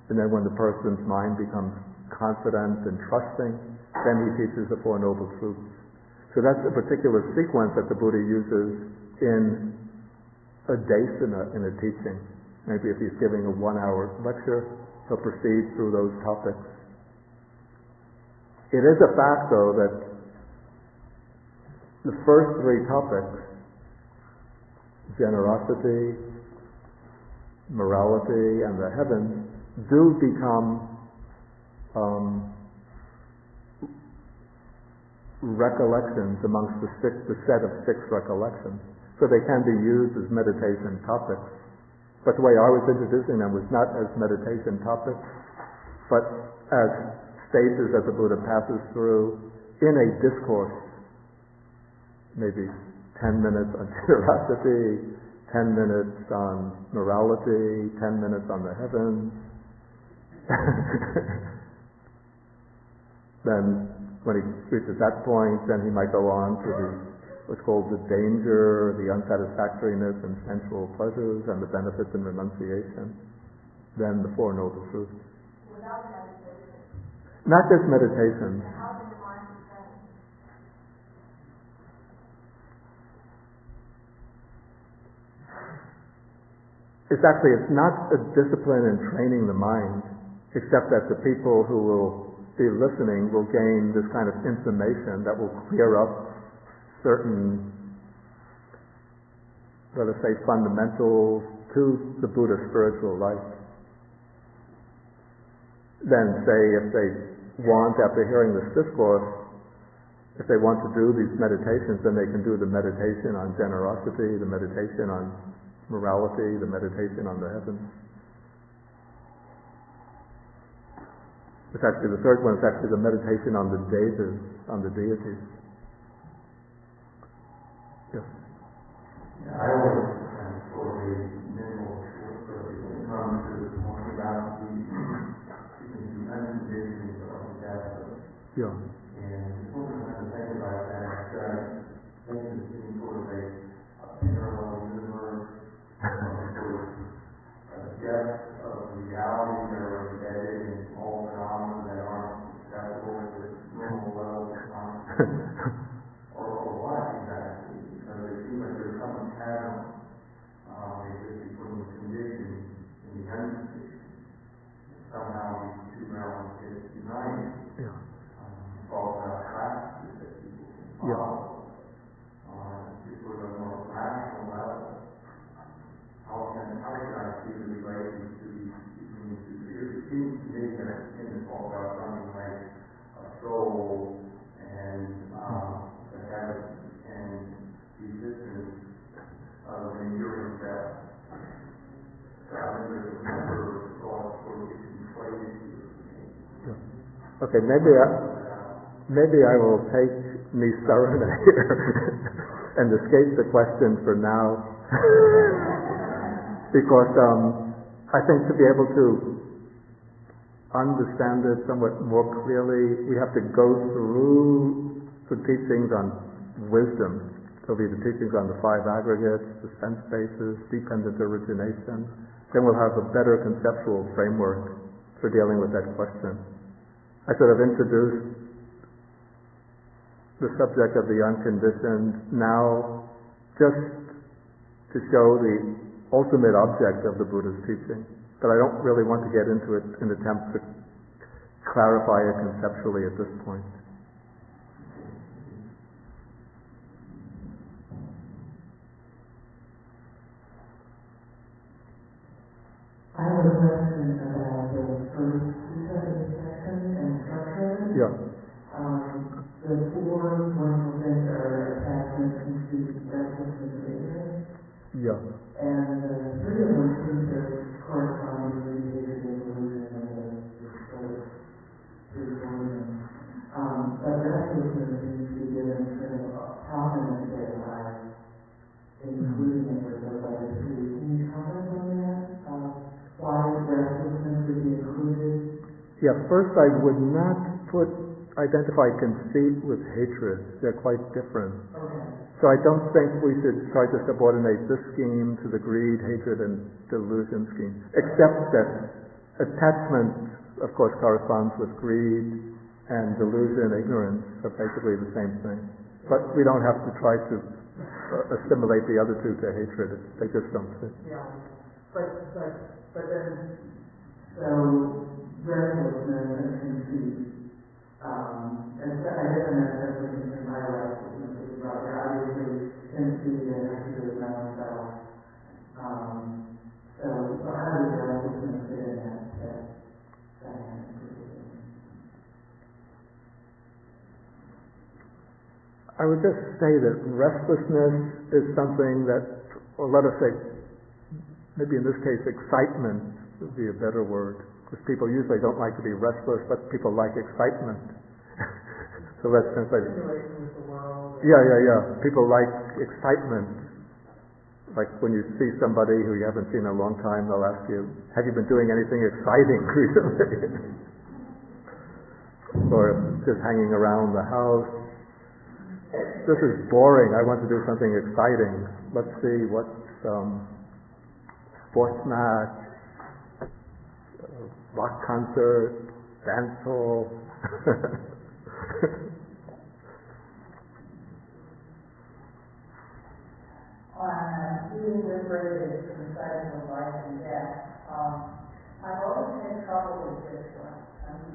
And then when the person's mind becomes confident and trusting, then he teaches the Four Noble Truths. So that's a particular sequence that the Buddha uses in a desana, in a teaching. Maybe if he's giving a 1-hour lecture, he'll proceed through those topics. It is a fact, though, that the first 3 topics, generosity, morality, and the heavens, do become recollections amongst the set of 6 recollections. So they can be used as meditation topics. But the way I was introducing them was not as meditation topics, but as stages that the Buddha passes through in a discourse. Maybe 10 minutes on generosity, 10 minutes on morality, 10 minutes on the heavens. Then when he reaches that point, then he might go on to what's called the danger, the unsatisfactoriness and sensual pleasures, and the benefits and renunciation. Then the Four Noble Truths. Without meditation. Not just meditation. How can the mind be trained? It's not a discipline in training the mind, except that the people who will be listening will gain this kind of information that will clear up certain, let us say, fundamentals to the Buddha's spiritual life. Then say if they want, after hearing this discourse, if they want to do these meditations, then they can do the meditation on generosity, the meditation on morality, the meditation on the heavens. It's actually the third one is actually the meditation on the devas, on the deities. Yes. Yeah, I always kind of sort of a mental short circuit when it comes to the point about the unconditioned of the Catholic. Yeah. And just when we kind of think about that, I started thinking it seems sort of a parallel universe, sort of a depth of reality that are embedded in all phenomena that aren't accessible at the normal level of consciousness. Or what exactly? Because it seems like there's some channel exists between the conditioned and the unconditioned. Somehow these two realms get united. Yeah. Talk about practices that people can follow to sort of a more rational level. How can I see the relations to between these two spheres? It seems to me that it tends to talk about something like a soul and the heavens and the existence of an enduring death. So I think there's a number of thoughts sort of get conflated here. Okay, maybe I will take Nisarana here and escape the question for now. Because I think to be able to understand it somewhat more clearly, we have to go through the teachings on wisdom. There'll be the teachings on the 5 aggregates, the sense bases, dependent origination. Then we'll have a better conceptual framework for dealing with that question. I sort of introduced the subject of the unconditioned now just to show the ultimate object of the Buddha's teaching. But I don't really want to get into it in an attempt to clarify it conceptually at this point. I have a question about the first section and structure. Yeah. The 4 wonderful things are attachment, conceit, restlessness, and ignorance. Yeah. And 3 of them seem to correspond to the illusion and the pre-forming. But restlessness seems to be given sort of prominence there by including it with those other 3. Can you comment on that? Why restlessness would be included? Yeah, first I would not put identify conceit with hatred. They're quite different. Okay. So I don't think we should try to subordinate this scheme to the greed, hatred, and delusion scheme, except that attachment, of course, corresponds with greed, and delusion, ignorance, are basically the same thing. But we don't have to try to assimilate the other two to hatred. They just don't fit. Yeah. But then, so restlessness and conceit, and so I guess I'm thinking in my life, obviously conceit and has to do with my own self. So how does restlessness fit in that dynamic? I would just say that restlessness is something that, or let us say, maybe in this case, excitement would be a better word, because people usually don't like to be restless, but people like excitement. So let's translate it. Yeah. People like excitement. Like when you see somebody who you haven't seen in a long time, they'll ask you, have you been doing anything exciting recently? Or just hanging around the house. This is boring. I want to do something exciting. Let's see what sports match, rock concert, dance hall. On being liberated from the cycle of life and death, I've always had trouble with this one.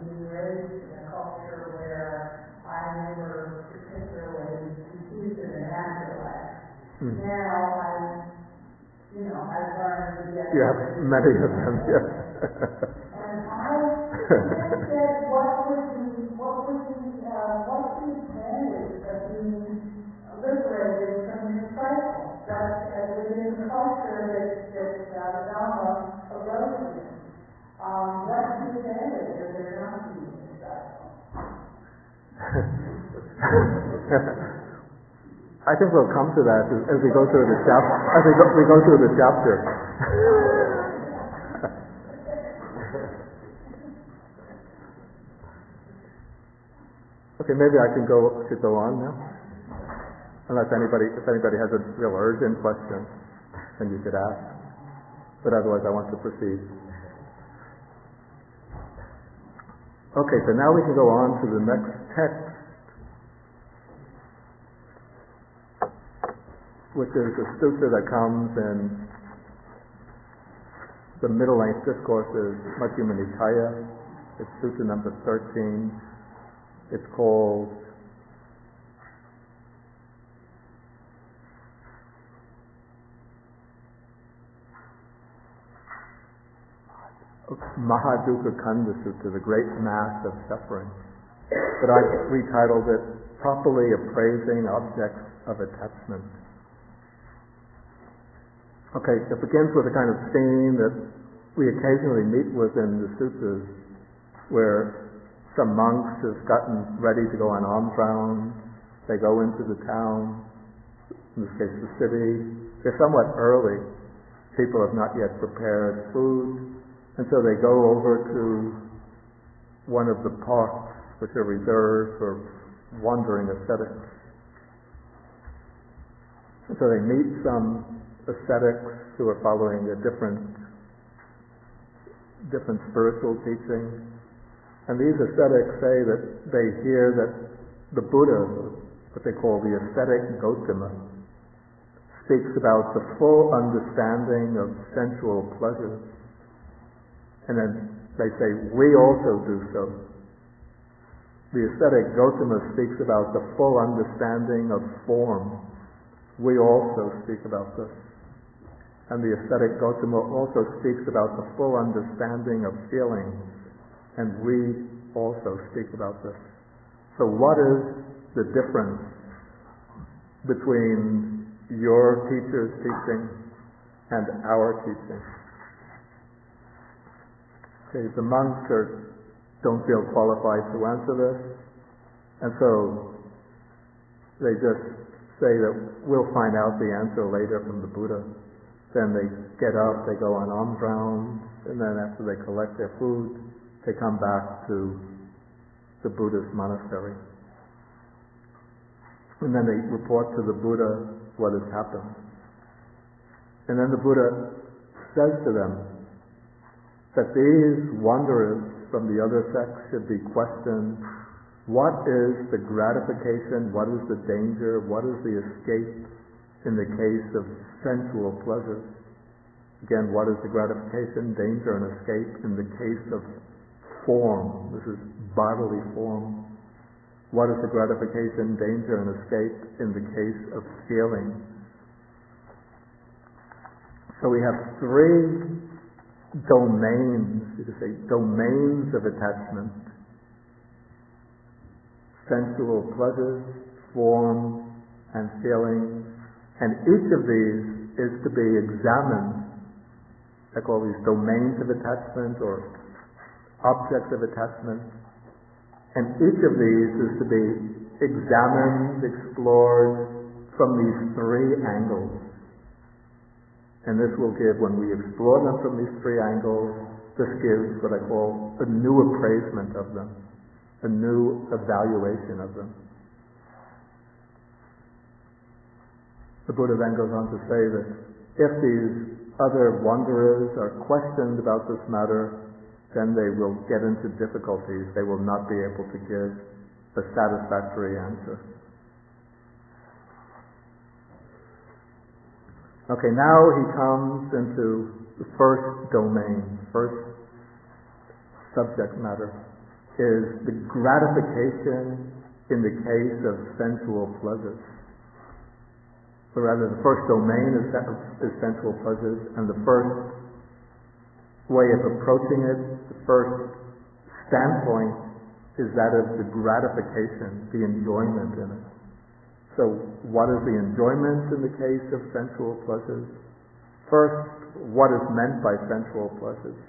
Being raised in a culture where I never particularly confused in an afterlife. Now I've learned to get. You have many of them, yes. And I said, what's the advantage of being liberated from this cycle? But within the culture that the Dharma arose in, what's the advantage of there not being this cycle? I think we'll come to that as we go through the chapter. As we go through the chapter. Okay, maybe I should go on now. Unless if anybody has a real urgent question, then you could ask. But otherwise, I want to proceed. Okay, so now we can go on to the next text, which is a sutta that comes in the middle-length Discourses, Majjhima Nikaya. It's sutta number 13. It's called Mahadukkha Kanda Sutta, the Great Mass of Suffering. But I've retitled it Properly Appraising Objects of Attachment. Okay, it begins with a kind of scene that we occasionally meet with in the suttas, where some monks have gotten ready to go on alms rounds. They go into the town, in this case the city. They're somewhat early. People have not yet prepared food. And so they go over to one of the parks which are reserved for wandering ascetics. And so they meet some ascetics who are following a different spiritual teaching. And these ascetics say that they hear that the Buddha, what they call the ascetic Gautama, speaks about the full understanding of sensual pleasures. And then they say, we also do so. The ascetic Gautama speaks about the full understanding of form. We also speak about this. And the ascetic Gautama also speaks about the full understanding of feelings. And we also speak about this. So what is the difference between your teacher's teaching and our teaching? Okay, the monks don't feel qualified to answer this, and so they just say that we'll find out the answer later from the Buddha. Then they get up, they go on alms rounds, and then after they collect their food, they come back to the Buddhist monastery. And then they report to the Buddha what has happened. And then the Buddha says to them that these wanderers from the other sects should be questioned. What is the gratification? What is the danger? What is the escape in the case of sensual pleasures? Again, what is the gratification, danger, and escape in the case of form? This is bodily form. What is the gratification, danger, and escape in the case of feeling? So we have three domains, you could say, domains of attachment. Sensual pleasures, form, and feeling. And each of these is to be examined. I call these domains of attachment or objects of attachment. And each of these is to be examined, explored from these three angles. And this will give, when we explore them from these three angles, this gives what I call a new appraisement of them, a new evaluation of them. The Buddha then goes on to say that if these other wanderers are questioned about this matter, then they will get into difficulties. They will not be able to give a satisfactory answer. Okay, now he comes into the first domain, first subject matter, is the gratification in the case of sensual pleasures. So rather, the first domain is sensual pleasures, and the first way of approaching it, the first standpoint, is that of the gratification, the enjoyment in it. So what is the enjoyment in the case of sensual pleasures? First, what is meant by sensual pleasures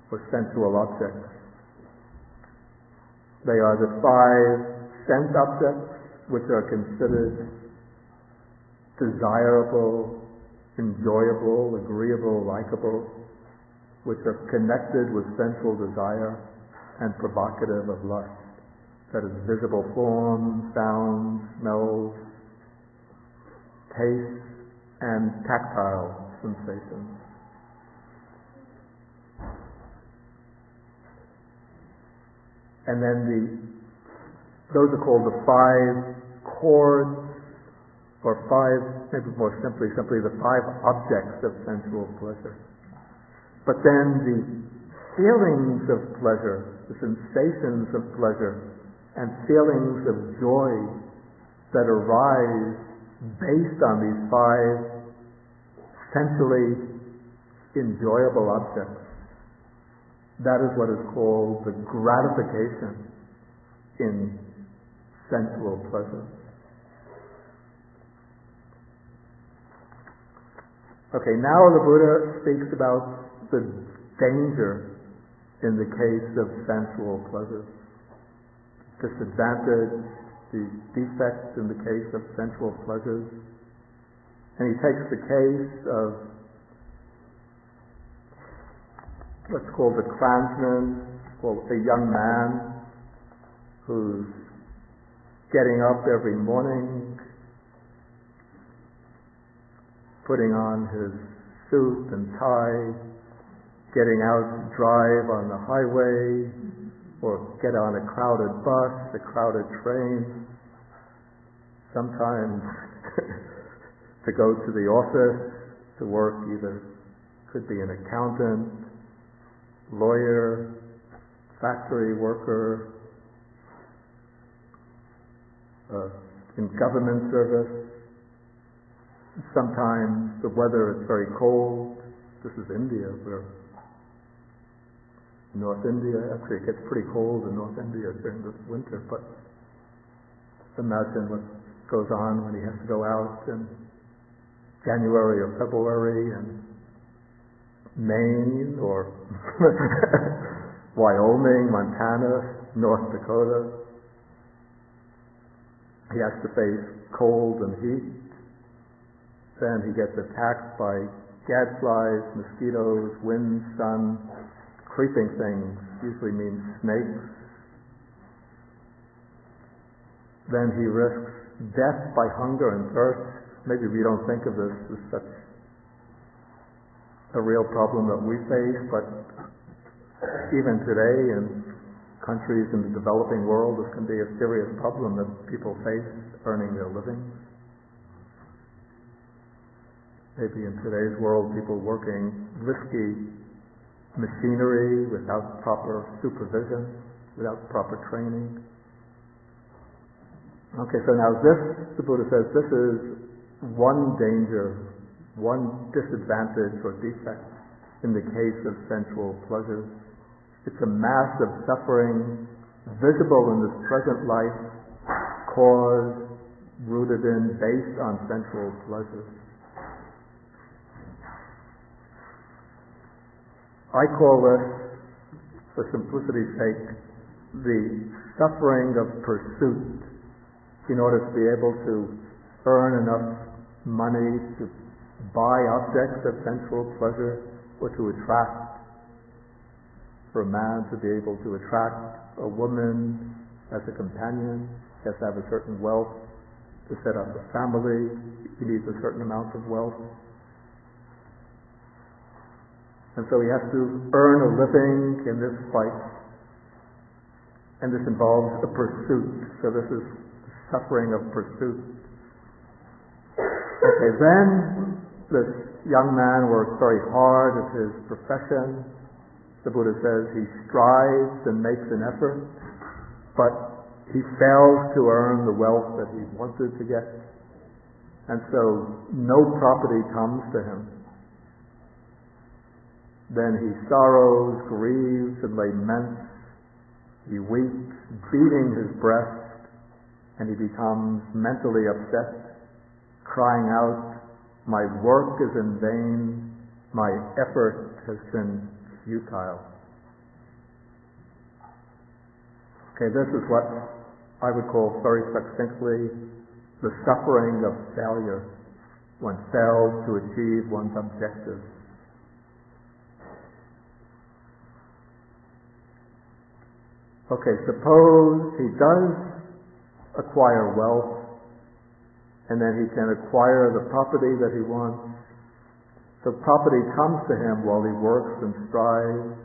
or sensual objects? They are the five sense objects which are considered desirable, enjoyable, agreeable, likable, which are connected with sensual desire and provocative of lust. That is visible forms, sounds, smells, tastes, and tactile sensations. And then those are called the five chords, or five, maybe more simply the five objects of sensual pleasure. But then the feelings of pleasure, the sensations of pleasure, and feelings of joy that arise based on these five sensually enjoyable objects. That is what is called the gratification in sensual pleasure. Okay, now the Buddha speaks about the danger in the case of sensual pleasures. Disadvantage, the defects in the case of sensual pleasures. And he takes the case of what's called a clansman, or a young man who's getting up every morning, putting on his suit and tie, getting out to drive on the highway, or get on a crowded bus, a crowded train, sometimes to go to the office to work, either could be an accountant, lawyer, factory worker, in government service. Sometimes the weather is very cold. This is India, where North India, actually it gets pretty cold in North India during the winter, but imagine what goes on when he has to go out in January or February in Maine or Wyoming, Montana, North Dakota. He has to face cold and heat. Then he gets attacked by gadflies, mosquitoes, wind, sun, creeping things, usually means snakes, then he risks death by hunger and thirst. Maybe we don't think of this as such a real problem that we face, but even today in countries in the developing world, this can be a serious problem that people face earning their living. Maybe in today's world, people working risky machinery without proper supervision, without proper training. Okay, so now the Buddha says, this is one danger, one disadvantage or defect in the case of sensual pleasures. It's a mass of suffering visible in this present life, caused, rooted in, based on sensual pleasures. I call this, for simplicity's sake, the suffering of pursuit in order to be able to earn enough money to buy objects of sensual pleasure or to attract. For a man to be able to attract a woman as a companion, he has to have a certain wealth. To set up a family, he needs a certain amount of wealth. And so he has to earn a living in this life. And this involves a pursuit. So this is suffering of pursuit. Okay, then this young man works very hard at his profession. The Buddha says he strives and makes an effort, but he fails to earn the wealth that he wanted to get. And so no property comes to him. Then he sorrows, grieves, and laments. He weeps, beating his breast, and he becomes mentally upset, crying out, "My work is in vain, my effort has been futile." Okay, this is what I would call very succinctly the suffering of failure. One fails to achieve one's objectives. Okay, suppose he does acquire wealth, and then he can acquire the property that he wants. So property comes to him while he works and strives.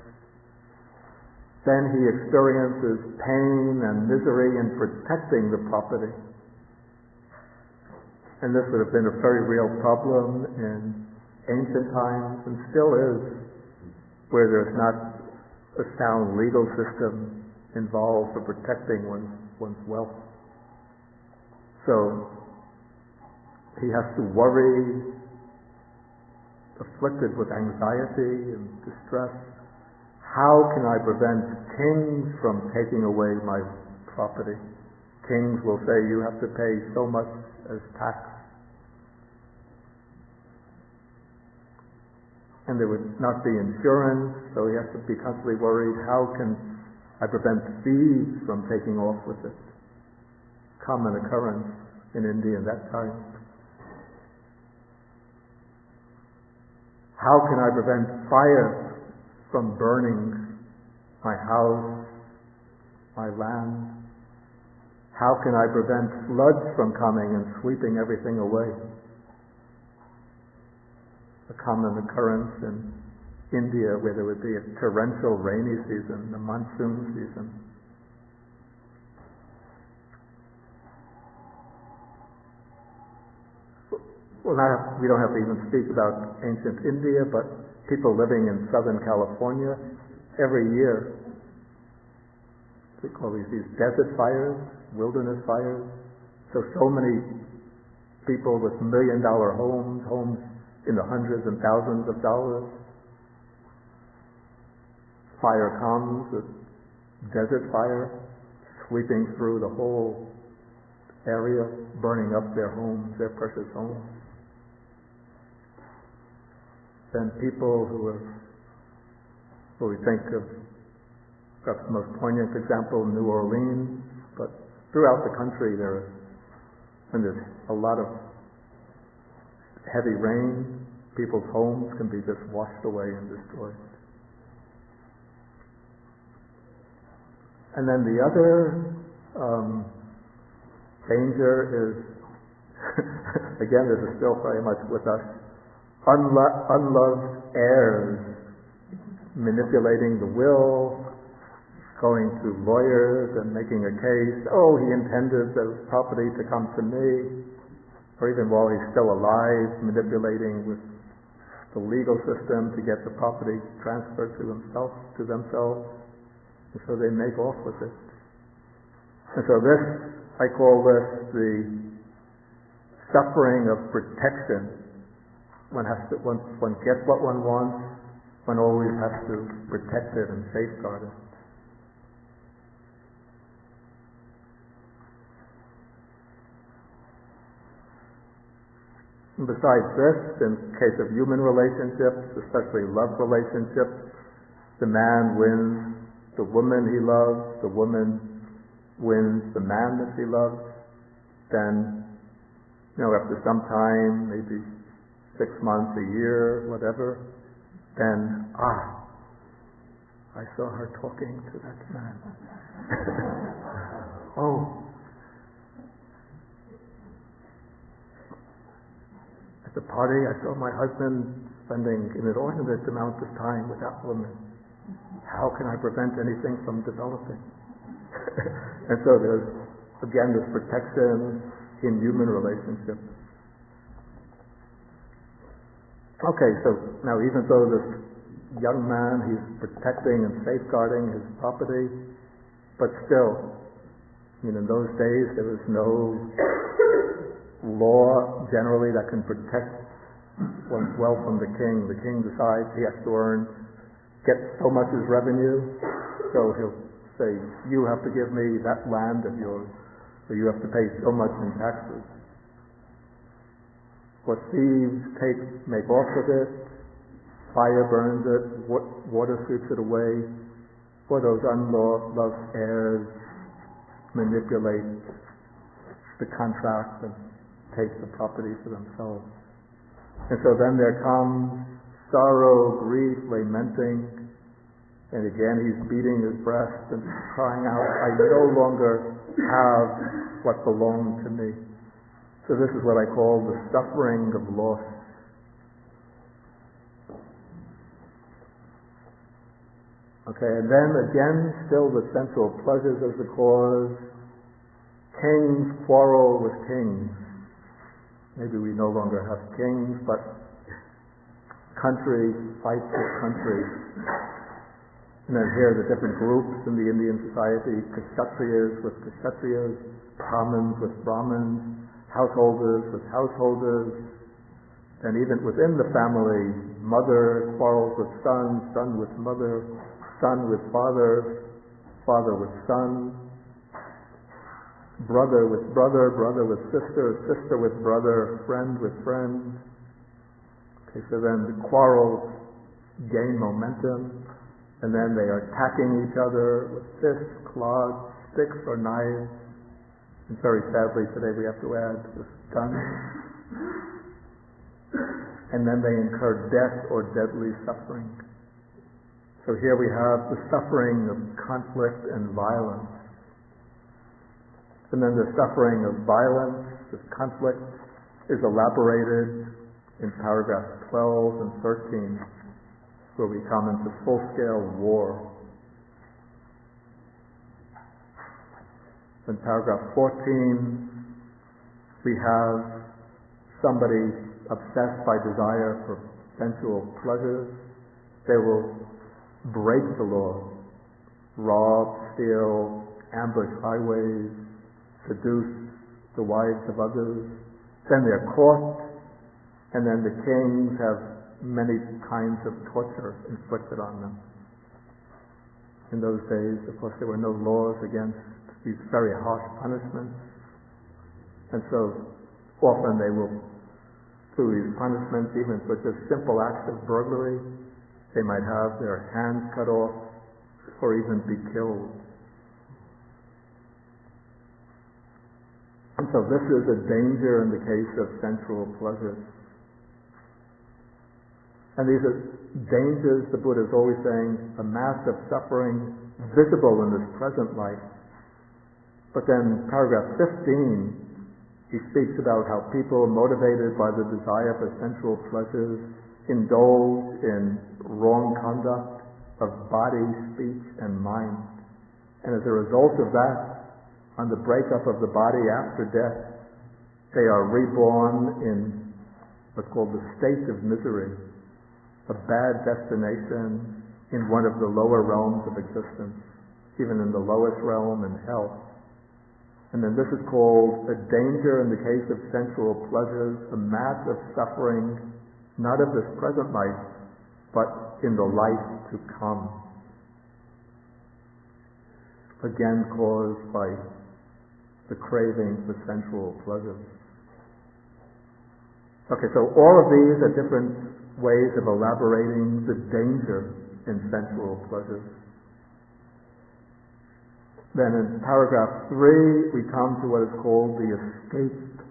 Then he experiences pain and misery in protecting the property. And this would have been a very real problem in ancient times, and still is, where there's not a sound legal system involved for protecting one's wealth. So he has to worry, afflicted with anxiety and distress. How can I prevent kings from taking away my property? Kings will say, you have to pay so much as tax. And there would not be insurance, so he has to be constantly worried, how can I prevent thieves from taking off with it? Common occurrence in India at that time. How can I prevent fire from burning my house, my land? How can I prevent floods from coming and sweeping everything away? A common occurrence in India, where there would be a torrential rainy season, the monsoon season. Well, we don't have to even speak about ancient India, but people living in Southern California, every year, they call these desert fires, wilderness fires. So many people with $1 million homes in the hundreds and thousands of dollars. Fire comes, a desert fire, sweeping through the whole area, burning up their homes, their precious homes. Then people we think of, perhaps the most poignant example, New Orleans, but throughout the country when there's a lot of heavy rain, people's homes can be just washed away and destroyed. And then the other danger is, again, this is still very much with us, unloved heirs manipulating the will, going to lawyers and making a case. Oh, he intended the property to come to me. Or even while he's still alive, manipulating with the legal system to get the property transferred to themselves. And so they make off with it. And so this, I call this the suffering of protection. One gets what one wants, one always has to protect it and safeguard it. And besides this, in case of human relationships, especially love relationships, the man wins the woman he loves, the woman wins the man that she loves. Then, after some time, maybe 6 months, a year, whatever, then, I saw her talking to that man. Oh. At the party, I saw my husband spending an inordinate amount of time with that woman. How can I prevent anything from developing? And so there's, again, this protection in human relationships. Okay, so now even though this young man, he's protecting and safeguarding his property, but still, in those days there was no law generally that can protect one's wealth from the king. The king decides he has to get so much as revenue, so he'll say, you have to give me that land of yours, or you have to pay so much in taxes. What thieves make off with it, fire burns it, water sweeps it away, or those unloved heirs manipulate the contract and take the property for themselves. And so then there comes sorrow, grief, lamenting, and again he's beating his breast and crying out, I no longer have what belonged to me. So this is what I call the suffering of loss. Okay, and then again, still the sensual pleasures as the cause. Kings quarrel with kings. Maybe we no longer have kings, but country fights with country. And then here are the different groups in the Indian society, Kshatriyas with Kshatriyas, Brahmins with Brahmins, householders with householders, and even within the family, mother quarrels with son, son with mother, son with father, father with son, brother with brother, brother with sister, sister with brother, friend with friend. Okay, so then the quarrels gain momentum, and then they are attacking each other with fists, clods, sticks, or knives. And very sadly today we have to add with guns. And then they incur death or deadly suffering. So here we have the suffering of conflict and violence. And then the suffering of violence, this conflict, is elaborated in paragraphs 12 and 13, where we come into full-scale war. In paragraph 14, we have somebody obsessed by desire for sensual pleasures. They will break the law, rob, steal, ambush highways, seduce the wives of others. Then they're caught, and then the kings have many kinds of torture inflicted on them. In those days, of course, there were no laws against these very harsh punishments, and so often they will, through these punishments, even for just simple acts of burglary, they might have their hands cut off or even be killed. And so this is a danger in the case of sensual pleasures. And these are dangers, the Buddha is always saying, a mass of suffering visible in this present life. But then paragraph 15, he speaks about how people motivated by the desire for sensual pleasures indulge in wrong conduct of body, speech, and mind. And as a result of that, on the breakup of the body after death, they are reborn in what's called the state of misery, a bad destination in one of the lower realms of existence, even in the lowest realm in hell. And then this is called a danger in the case of sensual pleasures, a mass of suffering, not of this present life, but in the life to come. Again caused by the craving for sensual pleasures. Okay, so all of these are different ways of elaborating the danger in sensual pleasures. Then in paragraph 3, we come to what is called the escape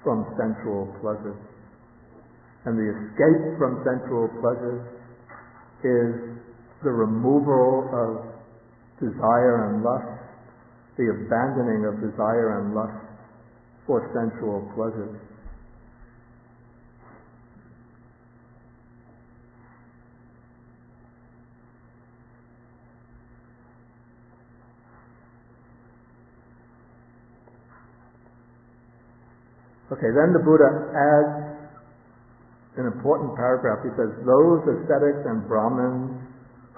from sensual pleasures. And the escape from sensual pleasures is the removal of desire and lust, the abandoning of desire and lust for sensual pleasures. Okay, then the Buddha adds an important paragraph. He says, those ascetics and Brahmins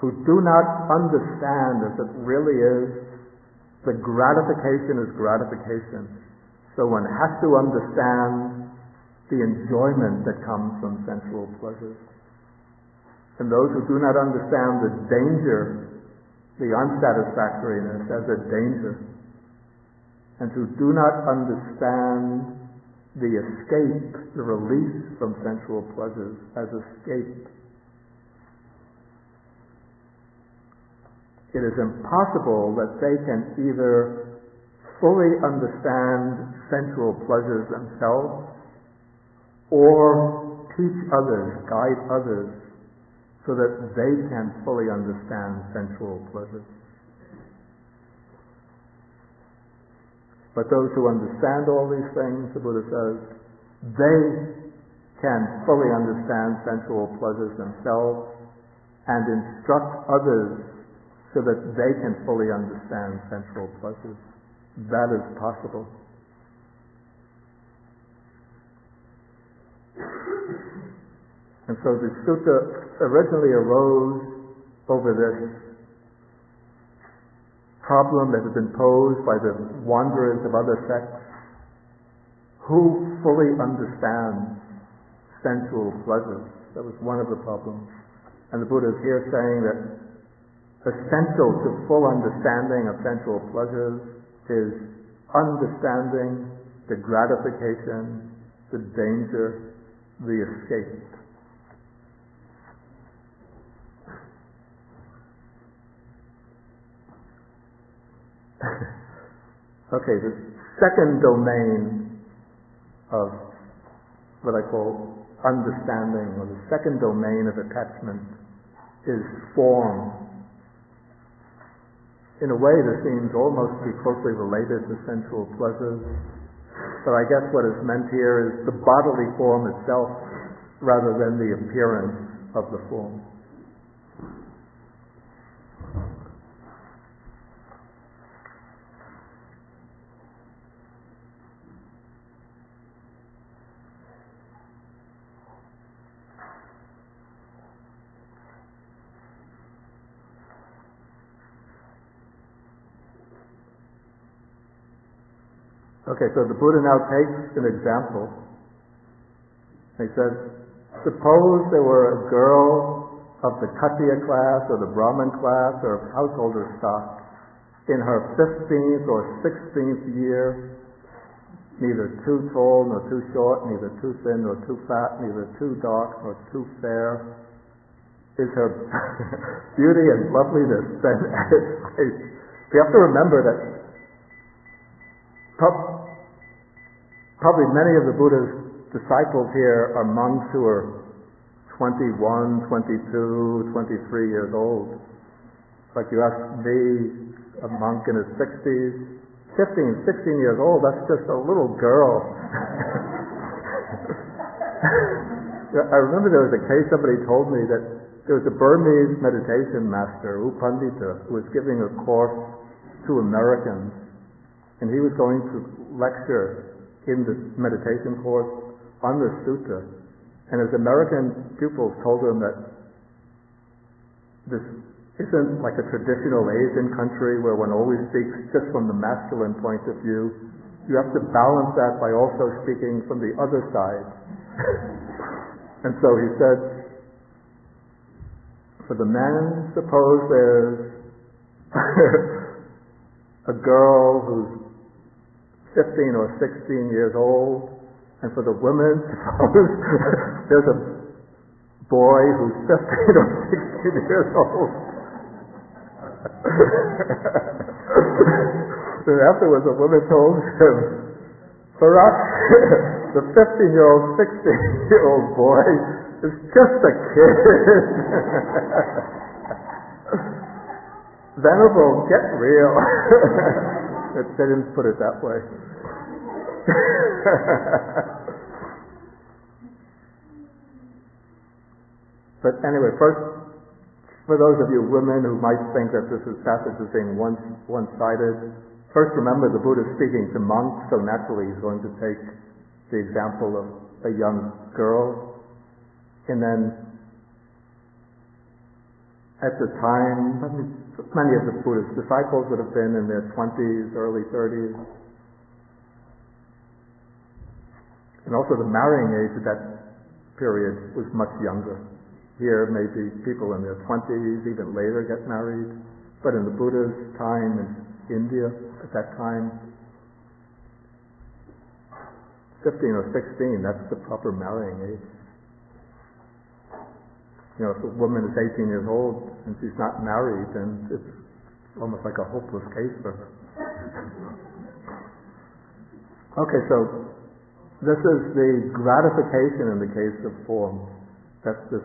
who do not understand as it really is, the gratification is gratification. So one has to understand the enjoyment that comes from sensual pleasures. And those who do not understand the danger, the unsatisfactoriness as a danger, and who do not understand the escape, the release from sensual pleasures as escape. It is impossible that they can either fully understand sensual pleasures themselves or teach others, guide others, so that they can fully understand sensual pleasures. But those who understand all these things, the Buddha says, they can fully understand sensual pleasures themselves and instruct others so that they can fully understand sensual pleasures. That is possible. And so the sutta originally arose over this problem that had been posed by the wanderers of other sects. Who fully understands sensual pleasures? That was one of the problems. And the Buddha is here saying that essential to full understanding of sensual pleasures is understanding the gratification, the danger, the escape. Okay, the second domain of what I call understanding, or the second domain of attachment, is form. In a way, this seems almost to be closely related to sensual pleasures, but I guess what is meant here is the bodily form itself rather than the appearance of the form. Okay, so the Buddha now takes an example. He says, suppose there were a girl of the Khattiya class or the Brahmin class or of householder stock in her 15th or 16th year, neither too tall nor too short, neither too thin nor too fat, neither too dark nor too fair. Is her beauty and loveliness then at its height? We have to remember that probably many of the Buddha's disciples here are monks who are 21, 22, 23 years old. Like you ask me, a monk in his 60s, 15, 16 years old, that's just a little girl. I remember there was a case, somebody told me that there was a Burmese meditation master, U Pandita, who was giving a course to Americans, and he was going to lecture in the meditation course on the sutta, and his American pupils told him that this isn't like a traditional Asian country where one always speaks just from the masculine point of view. You have to balance that by also speaking from the other side. And so he said, for the men, suppose there's a girl who's 15 or 16 years old, and for the women, suppose there's a boy who's 15 or 16 years old. And afterwards a woman told him, for us, the 15-year-old, 16-year-old boy is just a kid. Venerable, get real. They didn't put it that way. But anyway, first, for those of you women who might think that this passage is being one-sided, first remember the Buddha is speaking to monks, so naturally he's going to take the example of a young girl. And then at the time, many of the Buddha's disciples would have been in their 20s, early 30s. And also the marrying age at that period was much younger. Here, maybe people in their 20s, even later, get married. But in the Buddha's time in India, at that time, 15 or 16, that's the proper marrying age. You know, if a woman is 18 years old and she's not married, then it's almost like a hopeless case for her. Okay, so this is the gratification in the case of form. That's the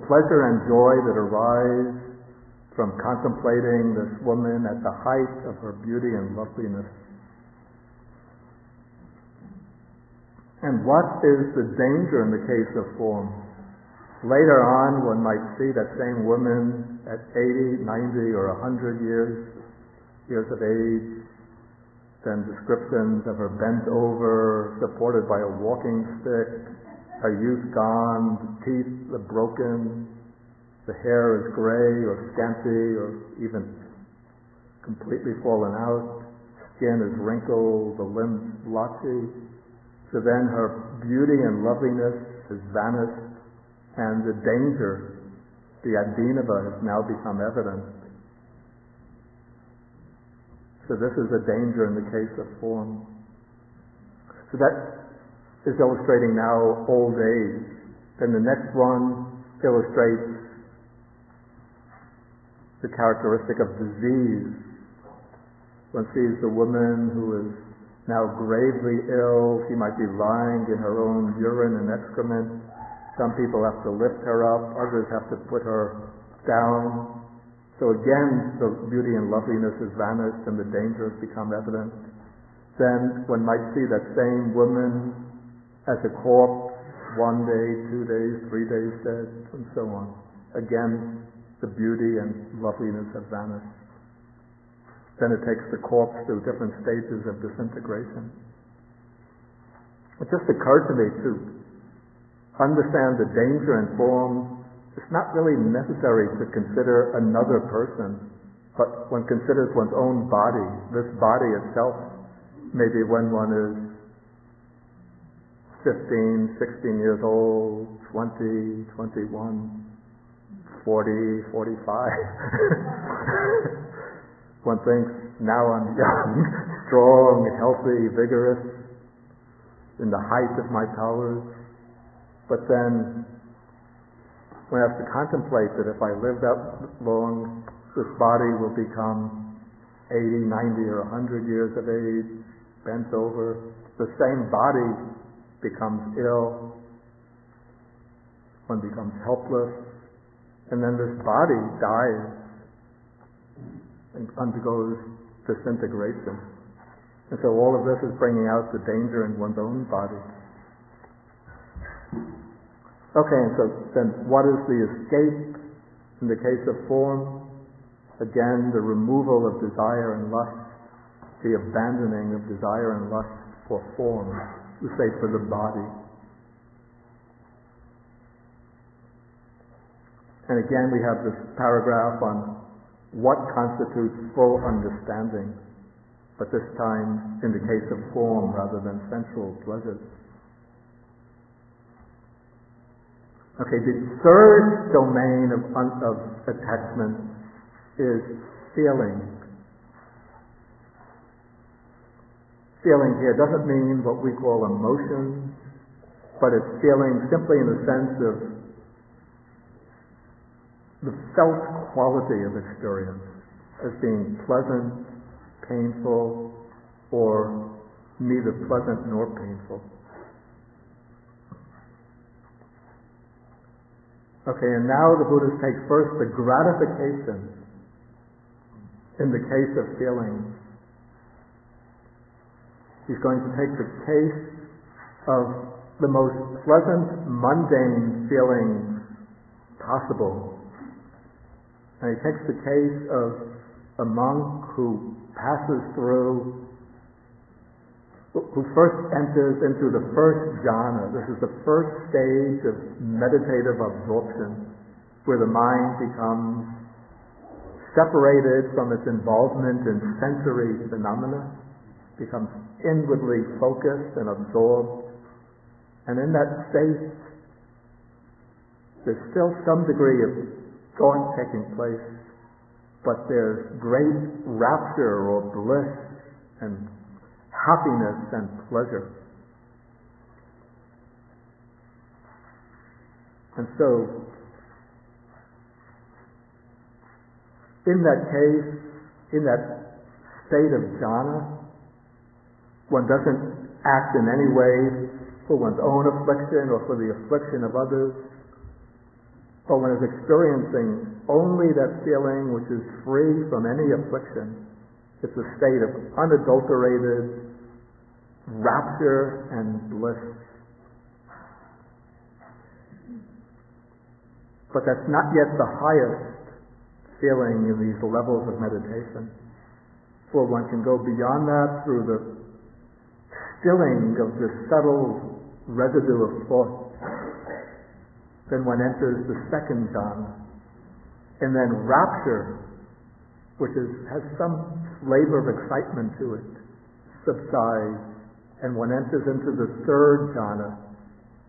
pleasure and joy that arise from contemplating this woman at the height of her beauty and loveliness. And what is the danger in the case of form? Later on, one might see that same woman at 80, 90, or 100 years of age, then descriptions of her bent over, supported by a walking stick, her youth gone, the teeth are broken, the hair is gray or scanty or even completely fallen out, skin is wrinkled, the limbs blotchy. So then her beauty and loveliness has vanished, and the danger, the adinava, has now become evident. So this is a danger in the case of form. So that is illustrating now old age. Then the next one illustrates the characteristic of disease. One sees the woman who is now gravely ill. She might be lying in her own urine and excrement. Some people have to lift her up, others have to put her down. So again, the beauty and loveliness has vanished and the danger has become evident. Then one might see that same woman as a corpse, 1 day, 2 days, 3 days dead, and so on. Again, the beauty and loveliness have vanished. Then it takes the corpse through different stages of disintegration. It just occurred to me to understand the danger in form. It's not really necessary to consider another person, but one considers one's own body. This body itself, maybe when one is 15, 16 years old, 20, 21, 40, 45. One thinks, now I'm young, strong, healthy, vigorous, in the height of my powers. But then one has to contemplate that if I live that long, this body will become 80, 90, or 100 years of age, bent over. The same body becomes ill. One becomes helpless. And then this body dies and undergoes disintegration. And so all of this is bringing out the danger in one's own body. Okay, and so then what is the escape in the case of form? Again, the removal of desire and lust, the abandoning of desire and lust for form, we say for the body. And again, we have this paragraph on what constitutes full understanding, but this time in the case of form rather than sensual pleasures. Okay, the third domain of attachment is feeling. Feeling here doesn't mean what we call emotions, but it's feeling simply in the sense of the felt quality of experience as being pleasant, painful, or neither pleasant nor painful. Okay, and now the Buddhists take first the gratification in the case of feelings. He's going to take the case of the most pleasant, mundane feelings possible. And he takes the case of a monk who passes through, who first enters into the first jhana. This is the first stage of meditative absorption, where the mind becomes separated from its involvement in sensory phenomena, becomes inwardly focused and absorbed. And in that state, there's still some degree of thought taking place, but there's great rapture or bliss and happiness and pleasure. And so, in that case, in that state of jhana, one doesn't act in any way for one's own affliction or for the affliction of others, but one is experiencing only that feeling which is free from any affliction. It's a state of unadulterated rapture and bliss. But that's not yet the highest feeling in these levels of meditation. For one can go beyond that through the stilling of the subtle residue of thought. Then one enters the second jhana, and then rapture, which has some flavor of excitement to it, subsides, and one enters into the third jhana,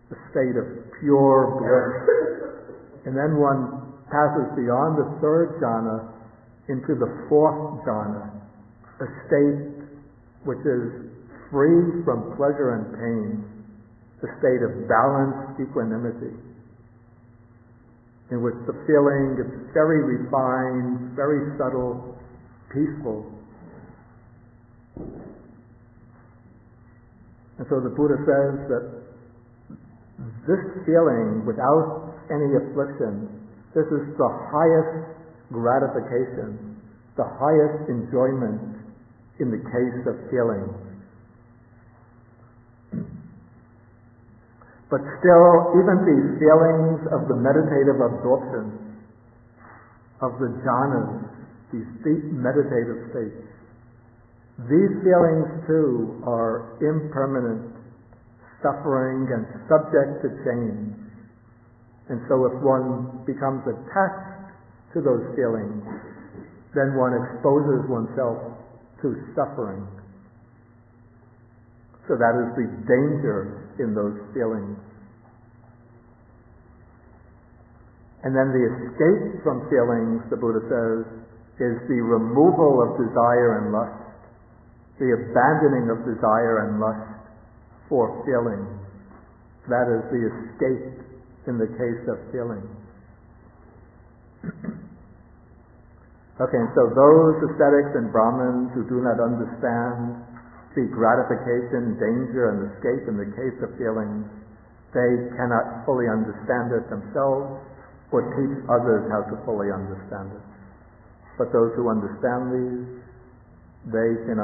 a state of pure bliss. And then one passes beyond the third jhana into the fourth jhana, a state which is free from pleasure and pain, a state of balanced equanimity, in which the feeling is very refined, very subtle, peaceful. And so the Buddha says that this feeling without any affliction, this is the highest gratification, the highest enjoyment in the case of feeling. But still, even these feelings of the meditative absorption, of the jhanas, these deep meditative states, these feelings too are impermanent, suffering, and subject to change. And so if one becomes attached to those feelings, then one exposes oneself to suffering. So that is the danger in those feelings. And then the escape from feelings, the Buddha says, is the removal of desire and lust, the abandoning of desire and lust for feelings. That is the escape in the case of feelings. Okay, and so those ascetics and Brahmins who do not understand the gratification, danger, and escape in the case of feelings, they cannot fully understand it themselves or teach others how to fully understand it. But those who understand these they can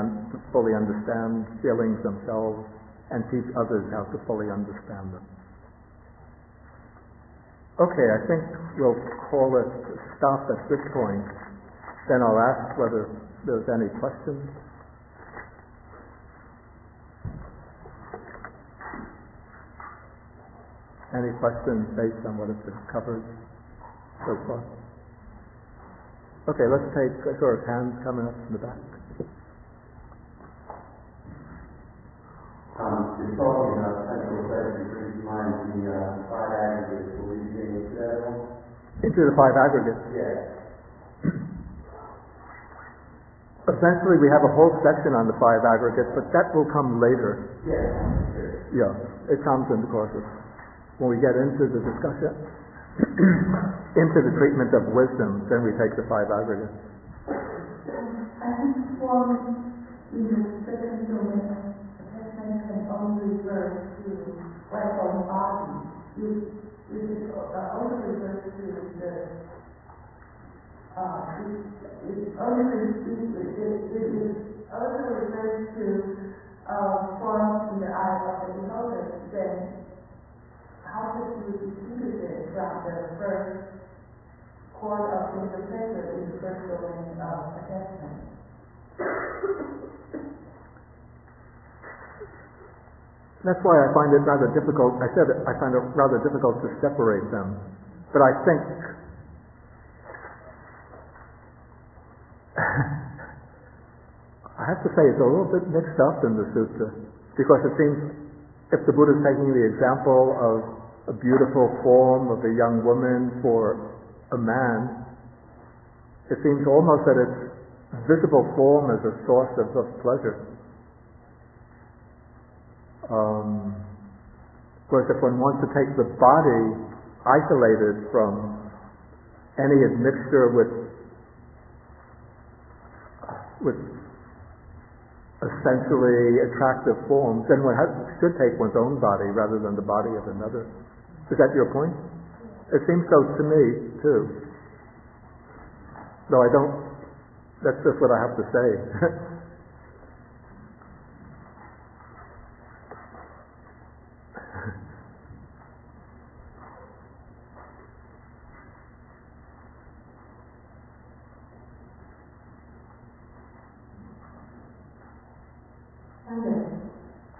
fully understand feelings themselves and teach others how to fully understand them. Okay, I think we'll call it stop at this point. Then I'll ask whether there's any questions. Any questions based on what has been covered so far? Okay, let's take hands coming up from the back. You're talking about central pleasure brings to mind the five aggregates. Will you get into that one? Into the five aggregates? Yeah. Essentially, we have a whole section on the five aggregates, but that will come later. Yeah. Yeah, it comes in the courses. When we get into the discussion, into the treatment of wisdom, then we take the five aggregates. I think form in the second domain attachment can only refer to what from body. It also refers to the it also refers to forms in the eye of the beholder. Then how could you distinguish it from the first chord of interpretation in the first domain of attachment? That's why I find it rather difficult. I said I find it rather difficult to separate them. But I think I have to say it's a little bit mixed up in the sutta, because it seems if the Buddha is taking the example of a beautiful form of a young woman for a man, it seems almost that its visible form is a source of pleasure. Whereas if one wants to take the body isolated from any admixture with essentially attractive forms, then one should take one's own body rather than the body of another. Is that your point? It seems so to me, too. Though I don't, that's just what I have to say.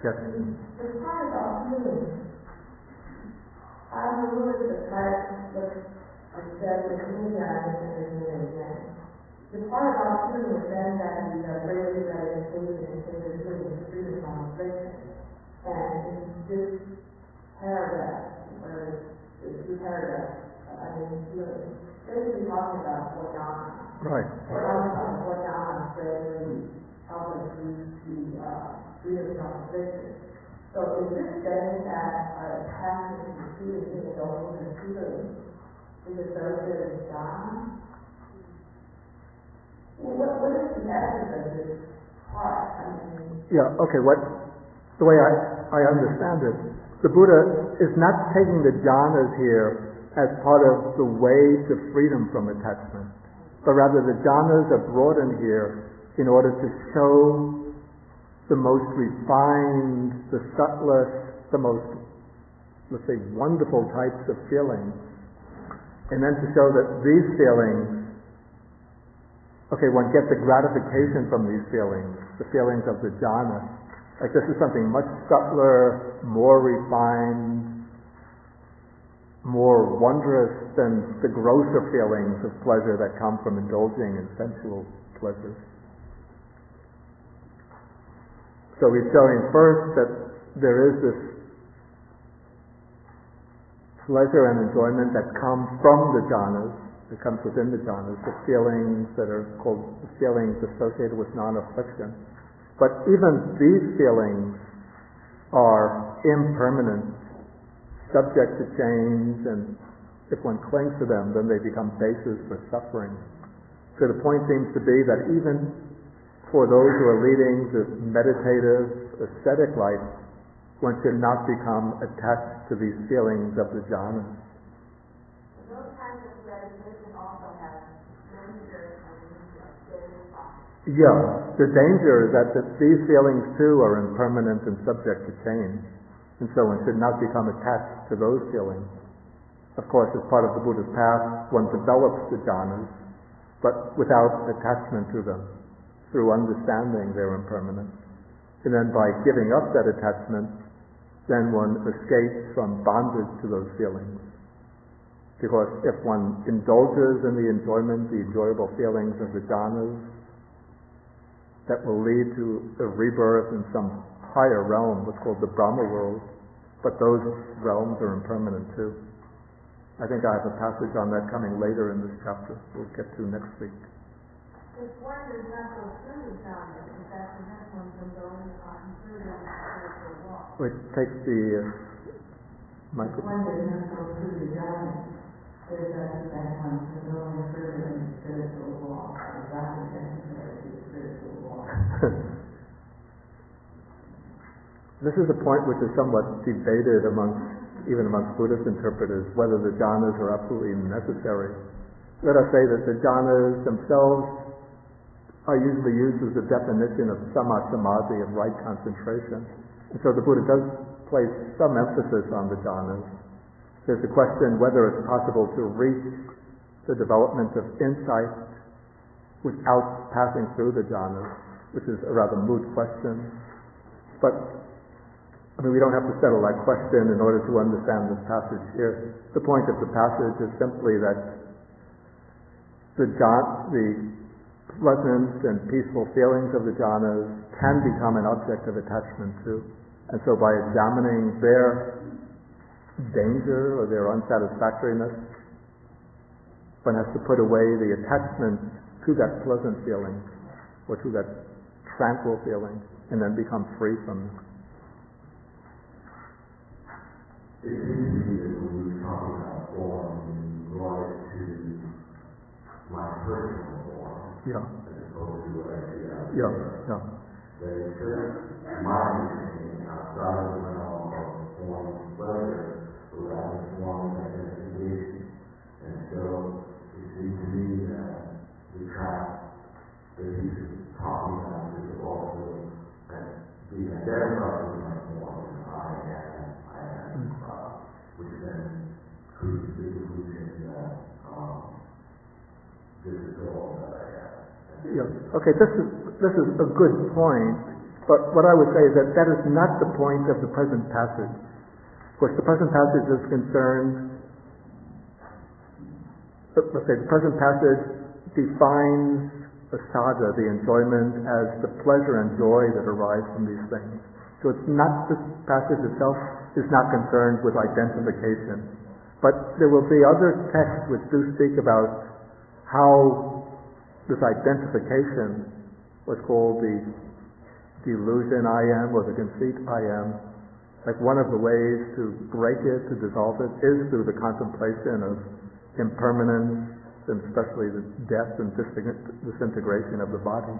Yes. The part about feeling, I'm a little bit surprised what I said with me again. The part about feeling is then that we are really meditation and freedom from affliction. And in this paragraph, where there's two paragraphs, feeling, basically talking about four jhanas. Right. We're talking about four jhanas gradually help us reach the freedom from affliction. So is this saying that our attachment to feeling is only the feeling is associated with jhana? What is the essence of this part? Yeah, okay, the way I understand it, the Buddha is not taking the jhanas here as part of the way to freedom from attachment, but rather the jhanas are brought in here in order to show the most refined, the subtlest, the most, let's say, wonderful types of feelings, and then to show that these feelings, okay, one gets a gratification from these feelings, the feelings of the jhana. Like this is something much subtler, more refined, more wondrous than the grosser feelings of pleasure that come from indulging in sensual pleasures. So he's showing first that there is this pleasure and enjoyment that comes from the jhanas, that comes within the jhanas, the feelings that are called the feelings associated with non-affliction. But even these feelings are impermanent, subject to change, and if one clings to them, then they become bases for suffering. So the point seems to be that even for those who are leading this meditative, ascetic life, one should not become attached to these feelings of the jhanas. Those kinds of meditation also have Yeah, the danger is that these feelings too are impermanent and subject to change, and so one should not become attached to those feelings. Of course, as part of the Buddha's path, one develops the jhanas, but without attachment to them, through understanding their impermanence. And then by giving up that attachment, then one escapes from bondage to those feelings. Because if one indulges in the enjoyment, the enjoyable feelings of the jhanas, that will lead to a rebirth in some higher realm, what's called the Brahma world, but those realms are impermanent too. I think I have a passage on that coming later in this chapter we'll get to next week. If one does not go through the jhana, in fact, prevents one from going on through the spiritual walk. It takes the microphone. One does not go through the jhana, but it does prevent one from going further in the spiritual walk. That is necessary to the spiritual walk. This is a point which is somewhat debated even amongst Buddhist interpreters, whether the jhanas are absolutely necessary. Let us say that the jhanas themselves are usually used as a definition of samma samadhi, of right concentration. And so the Buddha does place some emphasis on the jhanas. There's a question whether it's possible to reach the development of insight without passing through the jhanas, which is a rather moot question. But we don't have to settle that question in order to understand this passage here. The point of the passage is simply that the pleasant and peaceful feelings of the jhanas can become an object of attachment too. And so by examining their danger or their unsatisfactoriness, one has to put away the attachment to that pleasant feeling or to that tranquil feeling and then become free from it. It seems to me that when we talk about form, we want it to my personal form, Yeah. as opposed to what I see out Yeah. there. Yeah. That it's just my understanding outside of the realm of form and pleasure, but rather form and identification. And so it seems to me that the track that he's talking about is also being identified with my form, and I am, which then creates the illusion that this is all that I am. Yeah. Okay, this is a good point, but what I would say is that is not the point of the present passage. Of course, the present passage is concerned, let's say the present passage defines asada, the enjoyment, as the pleasure and joy that arise from these things. So it's not, this passage itself is not concerned with identification. But there will be other texts which do speak about how this identification, what's called the delusion I am, or the conceit I am, like one of the ways to break it, to dissolve it, is through the contemplation of impermanence, and especially the death and disintegration of the body,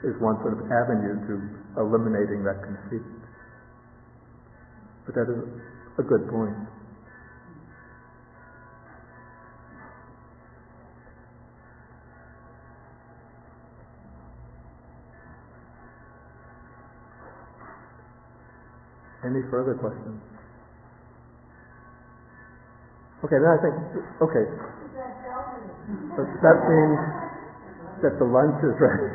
is one sort of avenue to eliminating that conceit. But that is a good point. Any further questions? Okay, then I think, okay. That means that the lunch is ready.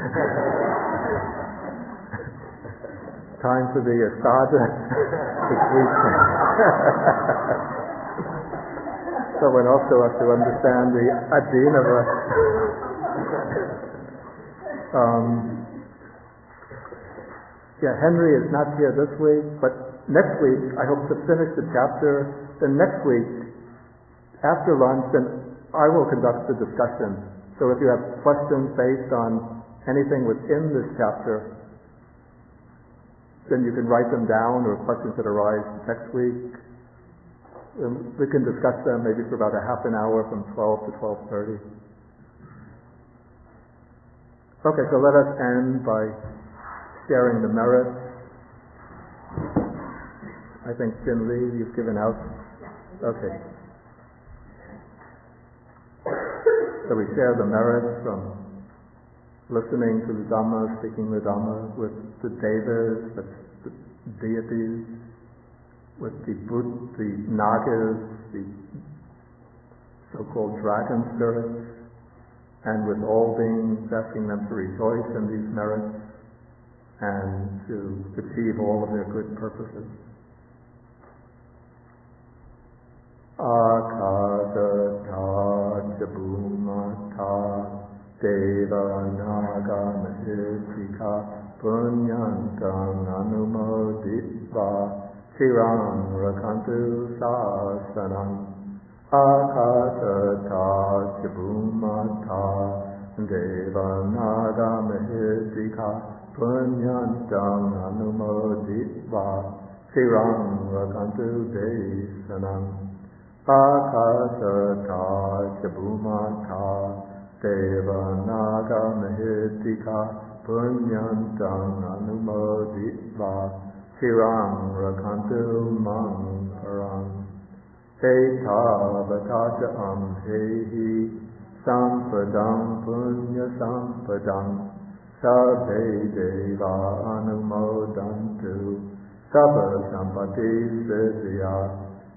Time for the asada, the sweet thing. So one also has to understand the adinava. Henry is not here this week, but next week I hope to finish the chapter. Then next week, after lunch, then I will conduct the discussion. So if you have questions based on anything within this chapter, then you can write them down, or questions that arise next week. We can discuss them maybe for about a half an hour from 12 to 12:30. Okay, so let us end by sharing the merits. I think Jin Lee, you've given out. Okay. So we share the merits from listening to the Dhamma, speaking the Dhamma with the devas, with the deities, with the nagas, the so-called dragon spirits, and with all beings, asking them to rejoice in these merits and to achieve all of their good purposes. Akadata Jabhumata Deva Naga Mahirtika Punyantam Anumoditva Chirang Rakantu Sasanam Akadata Jabhumata Deva Naga Mahirtika Punyantam Anumoditva Chirang Rakantu Desanam Akasata Jabhumata Deva Naga Mahirtika Punyantam Anumoditva Chirang Rakantu Mangaram Etavataja Amhehi Sampadam Punya Sampadam Sabhe Deva Anumodantu Sabha Sampati Siddhya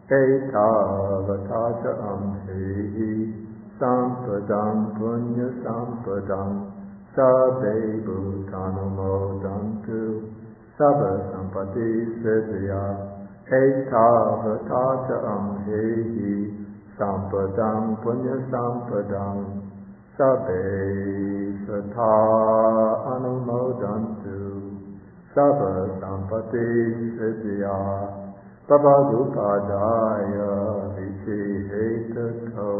Etavataja Amhehi Sampadam Punya Sampadam Sabbe Bhutanumodantu Sabha Sampati Siddhya Etavataja Amhehi Sampadam Punya Sampadam Sabbe Sata Anumodantu Sabha Sampati Siddhya Bhavadupadaya Vichihetato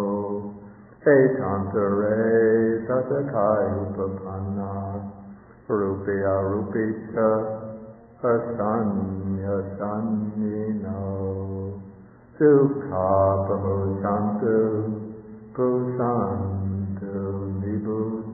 Etantare Satakai Upapanna Rupya Rupicha Asanya Sannino Sukha Pamusantu Pusantu Nibu